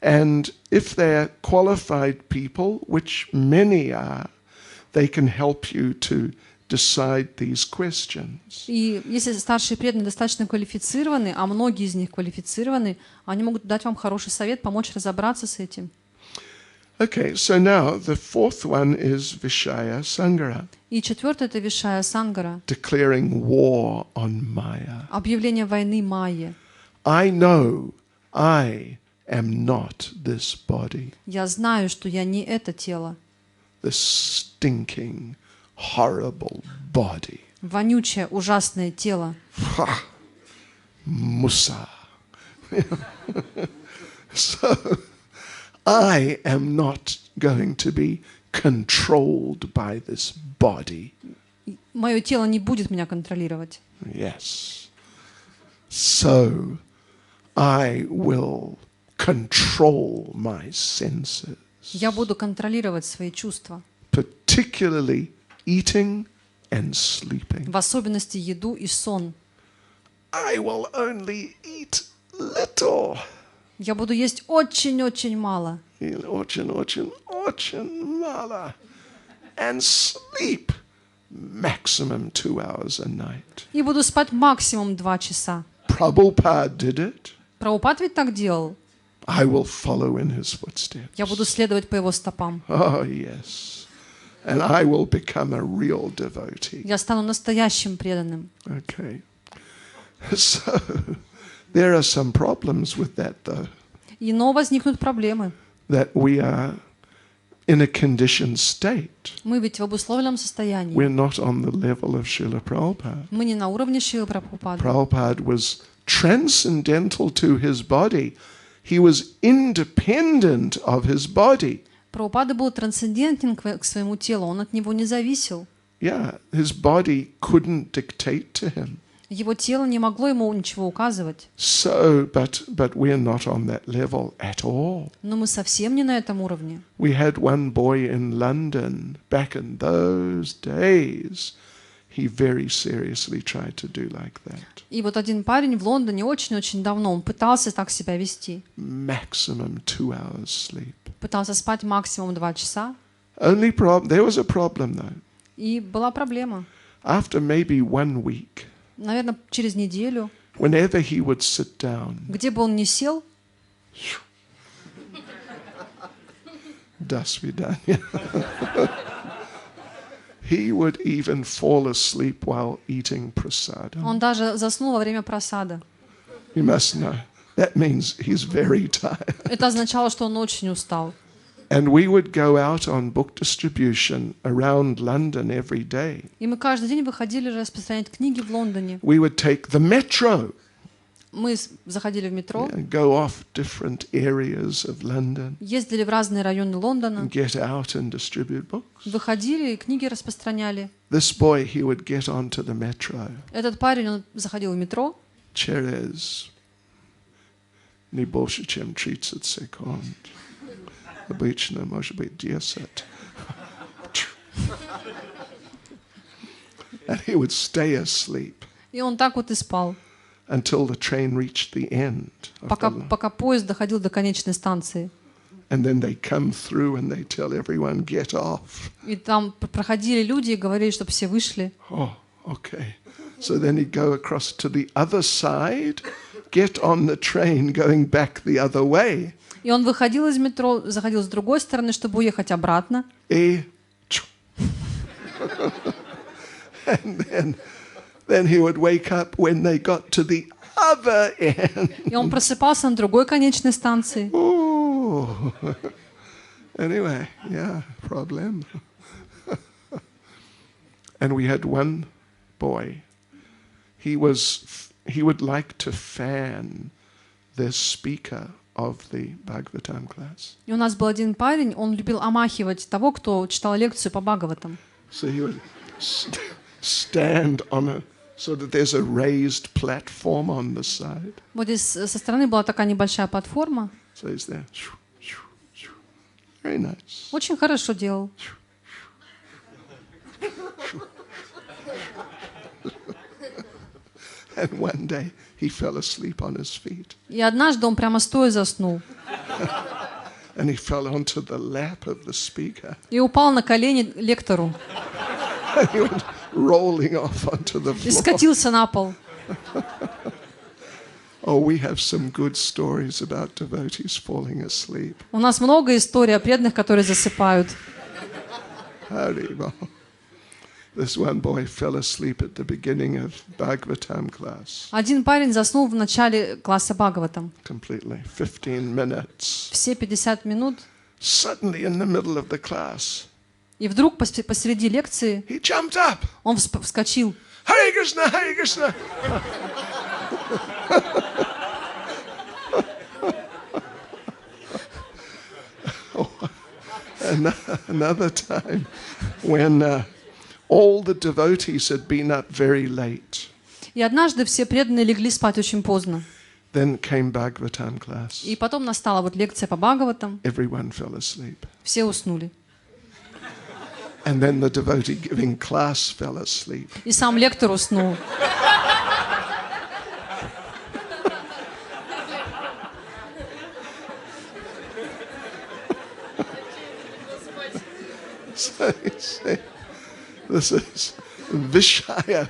and if they're qualified people, which many are, they can help you to decide these questions. И если старшие преданные достаточно квалифицированы, а многие из них квалифицированы, они могут дать вам хороший совет, помочь разобраться с этим. Okay, so now the fourth one is Vishaya Sangara, И четвертое — это Вишая Сангара, declaring war on Maya. объявление войны Майе. I know I am not this body, Я знаю, что я не это тело, this stinking, horrible body. вонючее, ужасное тело. Musa. So I am not going to be controlled by this body. Мое тело не будет меня контролировать. Yes. So I will control my senses, Я буду контролировать свои чувства, particularly eating and sleeping. в особенности еду и сон. I will only eat little. Я буду есть очень-очень мало. Очень мало. And sleep maximum 2 hours a night. И буду спать максимум 2 часа. Prabhupada did it. Прабхупад ведь так делал. I will follow in his footsteps. Я буду следовать по его стопам. Oh, yes. And I will become a real devotee. Я стану настоящим преданным. Okay. So, there are some problems with that, though. Но возникнут проблемы. That we are in a conditioned state. Мы ведь в обусловленном состоянии. We're not on the level of Srila Prabhupada. Мы не на уровне Шрилы Прабхупады. Prabhupada was transcendental to his body. He was independent of his body. Прабхупада был трансцендентен к своему телу, он от него не зависел. Yeah, his body couldn't dictate to him. Его тело не могло ему ничего указывать. So, but we're not on that level at all. Но мы совсем не на этом уровне. We had one boy in London back in those days. He very seriously tried to do like that. И вот один парень в Лондоне очень-очень давно, он пытался так себя вести. Maximum 2 hours sleep. Пытался спать максимум 2 часа. Only problem, there was a problem though. И была проблема. After maybe 1 week, Наверное, через неделю, whenever he would sit down, где бы он ни сел, до свидания. He would even fall asleep while eating prasadam. он даже заснул во время просада. You must know. That means he's very tired. Это означало, что он очень устал. And we would go out on book distribution around London every day. И мы каждый день выходили распространять книги в Лондоне. We would take the metro Мы заходили в метро, and go off different areas of London ездили в разные районы Лондона, and get out and distribute books. выходили и книги распространяли. This boy, he would get onto the metro. Этот парень, он заходил в метро, Через не больше, чем 30 секунд. Обычно, может быть, 10. And he would stay asleep. и он так вот и спал. until the train reached the end. пока поезд доходил до конечной станции. And then they come through and they tell everyone, get off. И там проходили люди и говорили, чтобы все вышли. Oh, okay. So then he'd go across to the other side, get on the train going back the other way. И он выходил из метро, заходил с другой стороны, чтобы уехать обратно. And then he would wake up when they got to the other end. И он просыпался на другой конечной станции. Oh. Anyway, yeah, problem. And we had one boy. He would like to fan the speaker of the Bhagavatam class. И у нас был один парень, он любил омахивать того, кто читал лекцию по Бхагаватам. So he would stand on so that there's a raised platform on the side. Вот здесь со стороны была такая небольшая платформа. So he's there. Very nice. Очень хорошо делал. And one day he fell asleep on his feet. И однажды он прямо стоя заснул. And he fell onto the lap of the speaker. И упал на колени лектору. And he went rolling off onto the И floor. скатился на пол. Oh, we have some good stories about devotees falling asleep. У нас много историй о преданных, которые засыпают. Haribol. This one boy fell asleep at the beginning of Bhagavatam class. Один парень заснул в начале класса Бхагаватам. Completely. 15 minutes. Все 50 минут. Suddenly in the middle of the class, И вдруг посреди лекции he jumped up. он вскочил. Hare Krishna, Hare Krishna. Another time when all the devotees had been up very late. И однажды все преданные легли спать очень поздно. Then came Bhagavatam class. И потом настала вот лекция по Бхагаватам. Everyone fell asleep. Все уснули. And then the devotee giving class fell asleep. И сам лектор уснул. So you see, this is Vishaya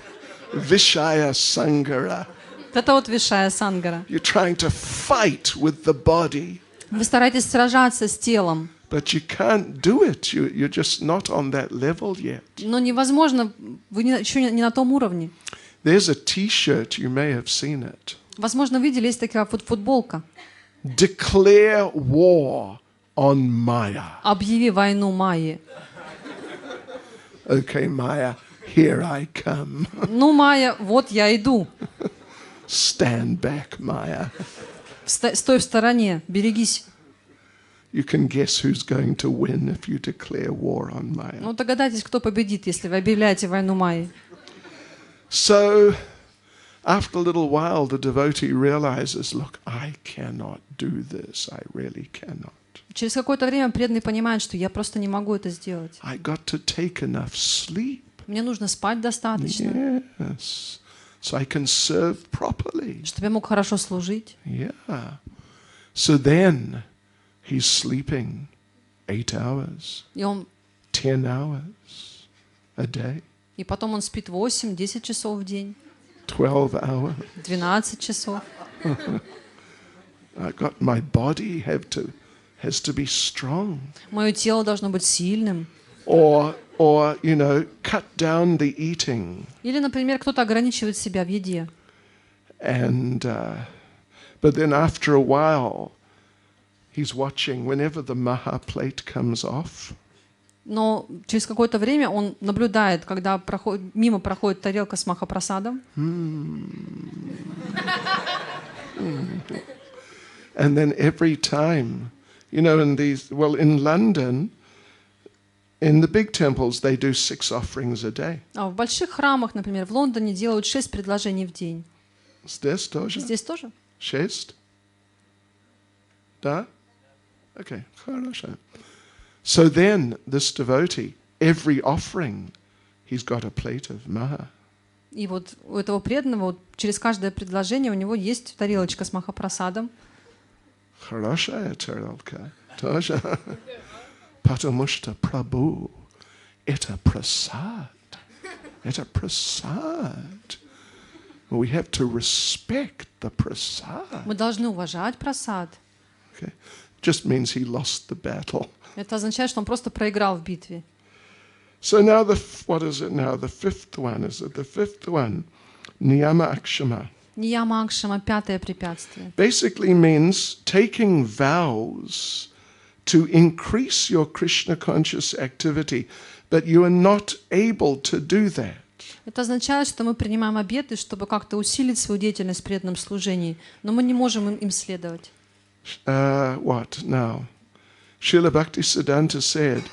Sangara. Это вот Вишая Сангара. You're trying to fight with the body, Вы стараетесь сражаться с телом, but you can't do it. You're just not on that level yet. но невозможно, вы еще не на том уровне. There's a T-shirt, you may have seen it. Возможно, видели, есть такая вот футболка. Declare war on Maya. Объяви войну Майе. Okay, Maya, here I come. Ну, Майя, вот я иду. Stand back, Maya. Стой в стороне, берегись. You can guess who's going to win if you declare war on Maya. Ну, догадайтесь, кто победит, если вы объявляете войну Майе. So, after a little while, the devotee realizes, look, I cannot do this. I really cannot. Через какое-то время преданный понимает, что я просто не могу это сделать. I got to take enough sleep. Мне нужно спать достаточно, Yes. So I can serve properly. чтобы я мог хорошо служить. Yeah. So then he's sleeping 8 hours, И 10 hours a day, и потом он спит 8-10 часов в день, 12 hours. 12 часов. I got my body has to be strong. Мое тело должно быть сильным. Or cut down the eating. Или, например, кто-то ограничивает себя в еде. And but then after a while, he's watching whenever the maha plate comes off. Но через какое-то время он наблюдает, когда мимо проходит тарелка с махапрасадом. And then every time, in London, in the big temples, they do 6 offerings a day. А в больших храмах, например, в Лондоне делают 6 предложений в день. Здесь тоже? Здесь тоже? 6? Да? Okay, хорошо. So then, this devotee, every offering, he's got a plate of maha. И вот у этого преданного вот через каждое предложение у него есть тарелочка с махапрасадом. Хорошая тарелка. Тоже. Потому что Прабhu — это прасад. Это прасад. We have to respect the prasad. Мы должны уважать прасад. Okay. Just means he lost the battle. Это означает, что он просто проиграл в битве. So now what is it now? The fifth one, is it? The fifth one, Niyama Akshama. Нияма Акшама, пятое препятствие. Basically means taking vows to increase your Krishna conscious activity, but you are not able to do that. Это означает, что мы принимаем обеты, чтобы как-то усилить свою деятельность в преданном служении, но мы не можем им следовать. What now? Srila Bhaktisiddhanta said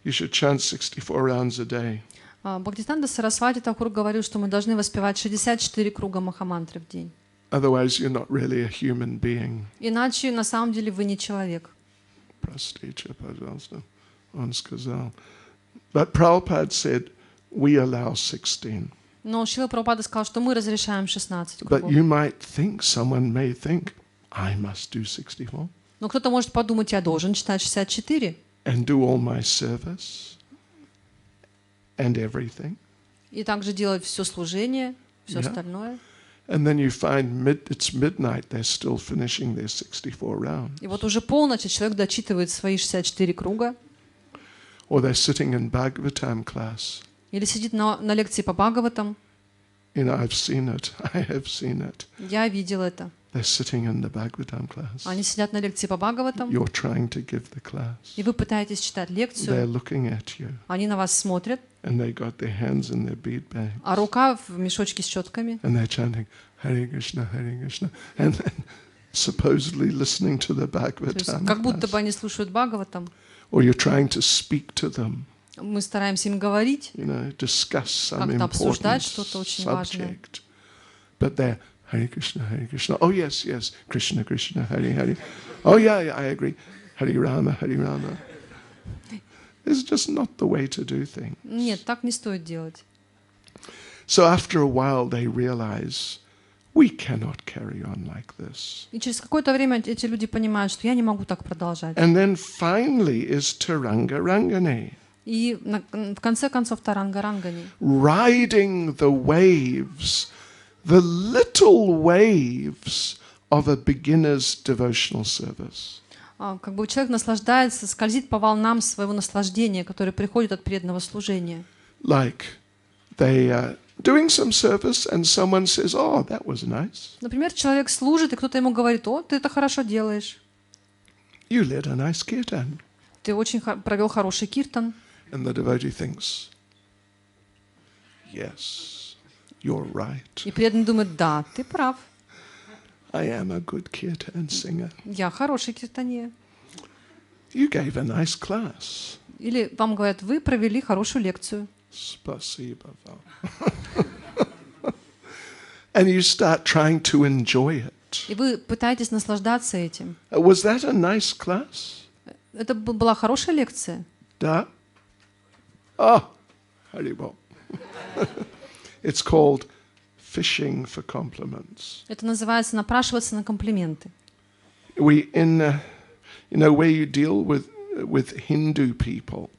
you should chant 64 rounds a day. Бхактисиданта Сарасвати Такур говорил, что мы должны воспевать 64 круга махамантры в день. Otherwise, you're not really a human being. Иначе на самом деле вы не человек. But Prabhupada said we allow 16. Но Шрила Прабхупада сказал, что мы разрешаем 16 But кругов. you might think, someone may think, I must do 64 Но кто-то может подумать, я должен читать 64 and do all my service and everything. и также делать все служение, все Yeah. остальное. And then you find it's midnight, they're still finishing their 64 rounds. И вот уже полночь, и человек дочитывает свои 64 круга Or they're sitting in Bhagavatam class. или сидит на лекции по Бхагаватам. You know, I've seen it. I have seen it. Я видел это. They're sitting in the Bhagavatam class. Они сидят на лекции по Бхагаватам, You're trying to give the class. и вы пытаетесь читать They're лекцию, looking at you, они на вас смотрят, and they got their hands in their bead bags, а рука в мешочке с четками, and they're chanting Hare Krishna, and then supposedly listening to the то есть Bhagavatam как будто class. бы они слушают Бхагаватам. Or you're trying to speak to them, Мы стараемся им говорить, you know, discuss some как-то important обсуждать что-то очень важное. subject. But they're Hare Krishna, Hare Krishna. Oh yes, yes, Krishna, Krishna, Hare Hare. Oh yeah, I agree. Hare Rama, Hare Rama. It's just not the way to do things. Нет, так не стоит делать. So after a while they realize we cannot carry on like this. И через какое-то время эти люди понимают, что я не могу так продолжать. And then finally is Taranga Rangani, И в конце концов Таранга-Рангани. riding the waves, the little waves of a beginner's devotional service. Как бы человек наслаждается, скользит по волнам своего наслаждения, которое приходит от преданного служения. Like they are doing some service and someone says, oh, that was nice. Например, человек служит, и кто-то ему говорит: о, ты это хорошо делаешь. You led a nice kirtan. Ты очень провел хороший киртан. And the devotee thinks, yes, you're right. И преданный думает: да, ты прав. I am a good kirtan singer. Я хороший киртанье. You gave a nice class. Или вам говорят: вы провели хорошую лекцию. Spasiba. And you start trying to enjoy it. И вы пытаетесь наслаждаться этим. Was that a nice class? Это была хорошая лекция. Da? Oh, Haribol. It's called fishing for compliments. Это называется напрашиваться на комплименты. We where you deal with Hindu people.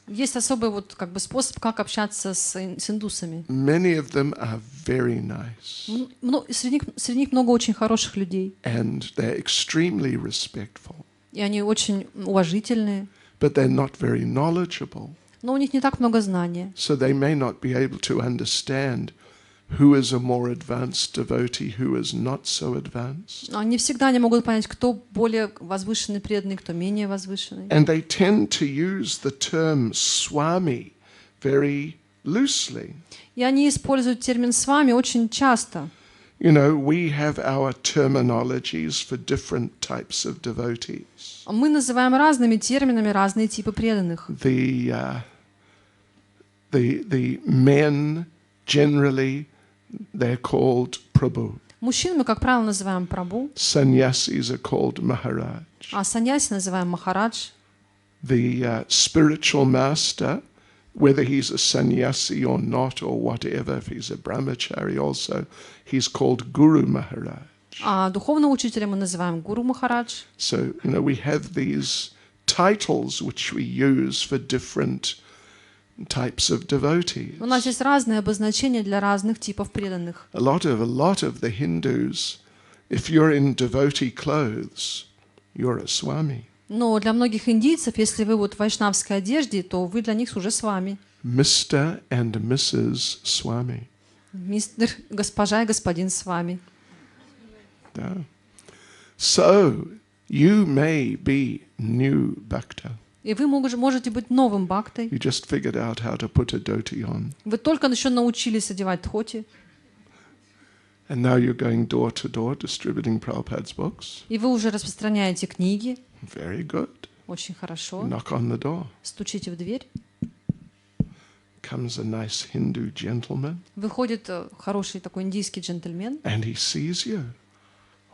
Есть особый вот как бы способ, как общаться с индусами. Many of them are very nice. Среди них много очень хороших людей. And they're extremely respectful. И они очень уважительные. But they're not very knowledgeable. Но у них не так много знания. So they may not be able to understand who is a more advanced devotee, who is not so advanced. Они всегда не могут понять, кто более возвышенный преданный, кто менее возвышенный. And they tend to use the term Swami very loosely. И они используют термин «свами» очень часто. You know, we have our terminologies for different types of devotees. Мы называем разными терминами разные типы преданных. The men generally, they're called Prabhu. Мужчин мы, как правило, называем прабху, Sannyasis are called Maharaj. а саньяси называем махарадж. The spiritual master whether he's a sannyasi or not or whatever, if he's a brahmachari also, he's called Guru Maharaj. А духовного учителя мы называем Гуру Махарадж. So, we have these titles which we use for different types of devotees. У нас есть разные обозначения для разных типов преданных. A lot of the Hindus, if you're in devotee clothes, you're a Swami. Но для многих индийцев, если вы вот в вайшнавской одежде, то вы для них уже Свами. Mr. and Mrs. Swami. Мистер, госпожа и господин Свами. Yeah. So, you may be new bhakta. И вы можете быть новым бхактой. You just figured out how to put a dhoti on. Вы только еще научились одевать дхоти. And now you're going door to door distributing Prabhupada's books. И вы уже распространяете книги. Very good. Очень хорошо. Knock on the door. Стучите в дверь. Comes a nice Hindu gentleman. Выходит хороший такой индийский джентльмен. And he sees you.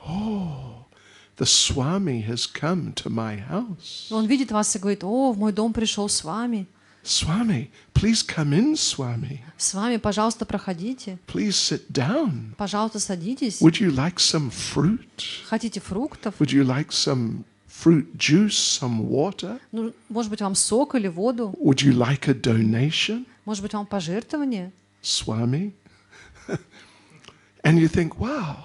Oh, the Swami has come to my house. Он видит вас и говорит: «О, в мой дом пришел Свами. Swami, please come in, Swami. Свами, пожалуйста, проходите. Please sit down. Пожалуйста, садитесь. Would you like some fruit? Хотите фруктов? Would you like some fruit juice, some water? Ну, может быть, вам сок или воду? Would you like a donation? Может быть, вам пожертвование? Swami? And you think, wow,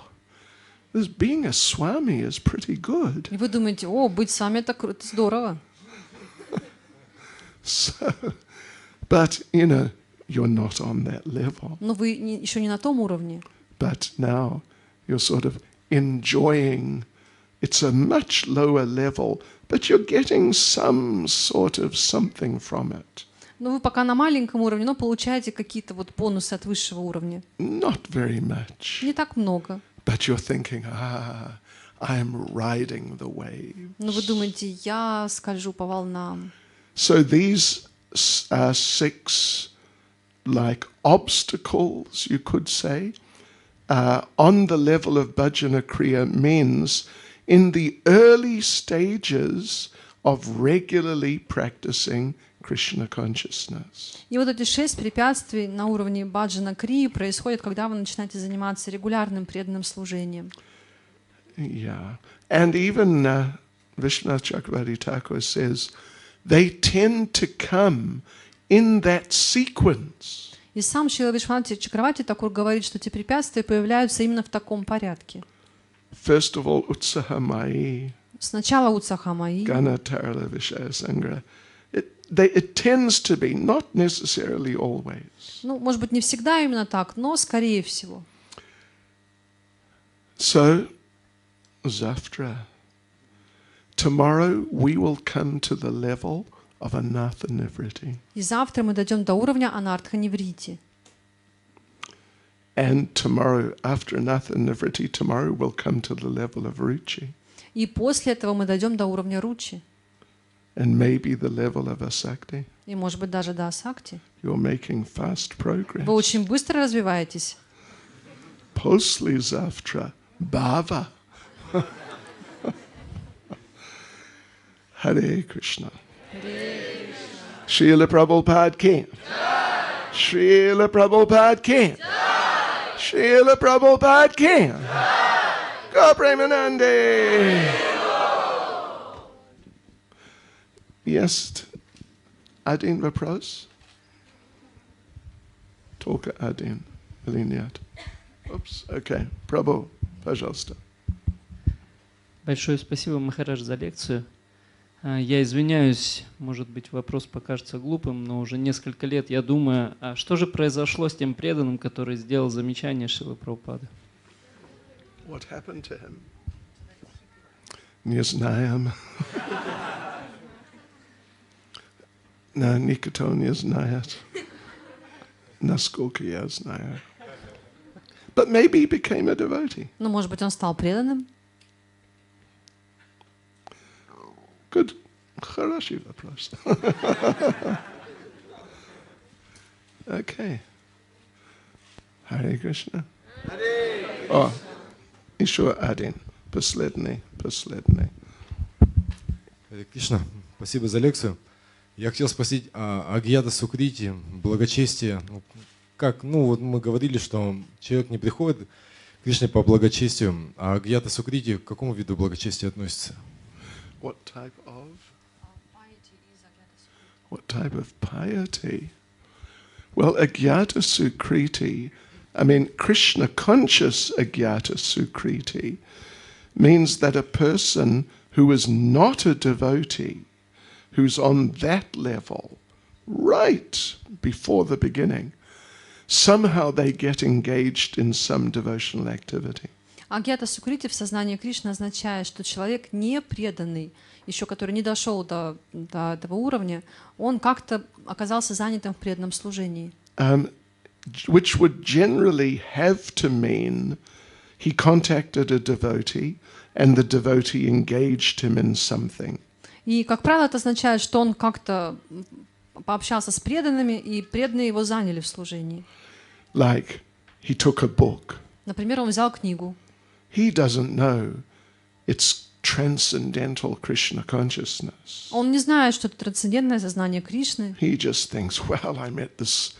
this being a Swami is pretty good. И вы думаете: «О, быть Свами — это круто, здорово». So, but, you're not on that level. Но вы еще не на том уровне. But now you're sort of enjoying. It's a much lower level, but you're getting some sort of something from it. Но вы пока на маленьком уровне, но получаете какие-то вот бонусы от высшего уровня. Not very much. Не так много. But you're thinking, I'm riding the waves. Но вы думаете: я скольжу по волнам. So these are 6 like obstacles, you could say, on the level of bhajana kriya means in the early stages of regularly practicing Krishna consciousness. И вот эти 6 препятствий на уровне баджана крии происходят, когда вы начинаете заниматься регулярным преданным служением. Yeah. And even Vishwanath Chakravarti Thakur says they tend to come in that sequence. И сам Шрила Вишванати Чакраварти Такур говорит, что эти препятствия появляются именно в таком порядке. First of all, Utsaha Mai, Сначала Утсаха Майи, Gana Tarala Vishaya Sangra. It tends to be, not necessarily always. ну, может быть, не всегда именно так, но скорее всего. So, Zaftra, tomorrow we will come to the level of Anatha Nivriti. И завтра мы дойдем до уровня Анартха Ниврити. And tomorrow, after Anatha Nivriti, tomorrow we'll come to the level of Ruchi. И после этого мы дойдем до уровня Ручи. And maybe the level of Asakti. И, может быть, даже до Асакти. You're making fast progress. Вы очень быстро развиваетесь. Posli Zaftra, Bhava. Hare Krishna. Srila Prabhupada ki. Srila Prabhupada ki. Srila Prabhupada ki. Go Premanande. Есть один вопрос? Только один или нет? Упс, окей. Прабhu, пожалуйста. Большое спасибо, Махарадж, за лекцию. Я извиняюсь, может быть, вопрос покажется глупым, но уже несколько лет я думаю, а что же произошло с тем преданным, который сделал замечание Шрилы Прабхупады? What happened to him? Не знаем. No, никто не знает. Насколько я знаю. But maybe he became a devotee. Ну, может быть, он стал преданным. Good. Хороший вопрос. Okay. Hare Krishna. О, еще один. Последний. Харе Кришна, спасибо за лекцию. Я хотел спросить о агьята сукрити, благочестие. Ну, как, ну вот мы говорили, что человек не приходит к Кришне по благочестию, а агьята сукрити к какому виду благочестия относится? What type of piety? Well, agyata sukriti, I mean, Krishna conscious agyata sukriti means that a person who is not a devotee, who's on that level, right before the beginning, somehow they get engaged in some devotional activity. Агьята сукрити в сознании Кришны означает, что человек не преданный, еще который не дошел до этого уровня, он как-то оказался занятым в преданном служении. Which would generally have to mean he contacted a devotee and the devotee engaged him in something. И, как правило, это означает, что он как-то пообщался с преданными, и преданные его заняли в служении. Like he took a book. Например, он взял книгу. He doesn't know it's transcendental Krishna consciousness. Он не знает, что это трансцендентное сознание Кришны. He just thinks, well, I met this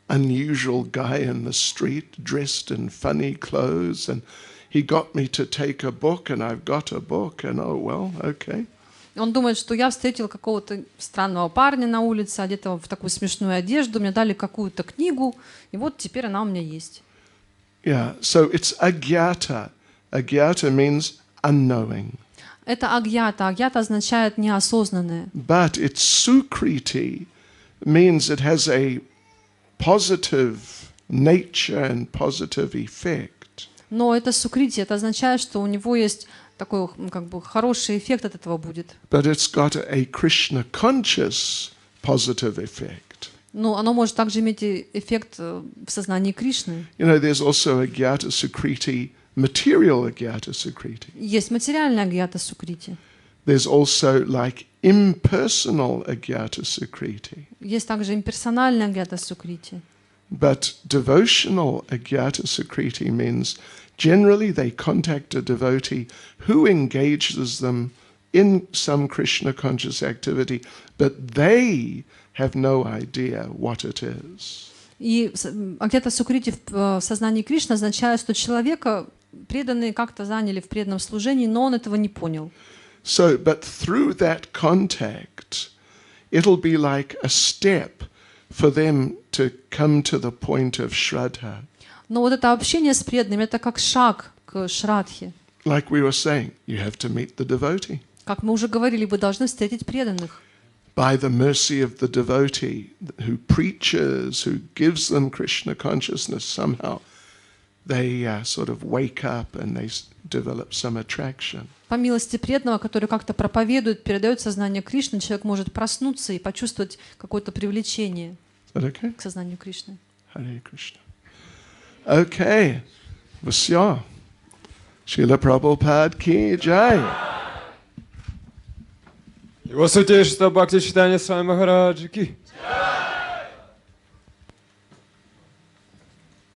unusual guy in the street dressed in funny clothes and he got me to take a book and I've got a book and oh, well, okay. Он думает, что я встретил какого-то странного парня на улице, одетого в такую смешную одежду, мне дали какую-то книгу, и вот теперь она у меня есть. Yeah, so it's agyata. Agyata means unknowing. Это агьята. Агьята означает неосознанное. But it's sukriti means it has a positive nature and positive effect. Но это сукрити, это означает, что у него есть такой как бы хороший эффект от этого будет. But it's got a Krishna conscious positive effect. Но оно может также иметь эффект в сознании Кришны. You know, there's also agyata sukriti, material agyata sukriti. Есть материальная агьята сукрити. There's also like impersonal agyata sukriti. Есть также имперсональная агьята сукрити. But devotional agyata sukriti means generally they contact a devotee who engages them in some Krishna conscious activity, but they have no idea what it is. И агьята сукрити в сознании Кришны означает, что человека преданные как-то заняли в преданном служении, но он этого не понял. So, but through that contact, it'll be like a step for them to come to the point of shraddha. Но вот это общение с преданными, это как шаг к шрадхе. Like we were saying, you have to meet the devotee. Как мы уже говорили, вы должны встретить преданных. By the mercy of the devotee who preaches, who gives them Krishna consciousness, somehow they sort of wake up and they develop some attraction. По милости преданного, который как-то проповедует, передает сознание Кришны, человек может проснуться и почувствовать какое-то привлечение к сознанию Кришны. Hare Krishna. Okay. Vasya. Srila Prabhupada ki jai. Его святейшество Бхакти Чайтанья Свами Махараджи ки.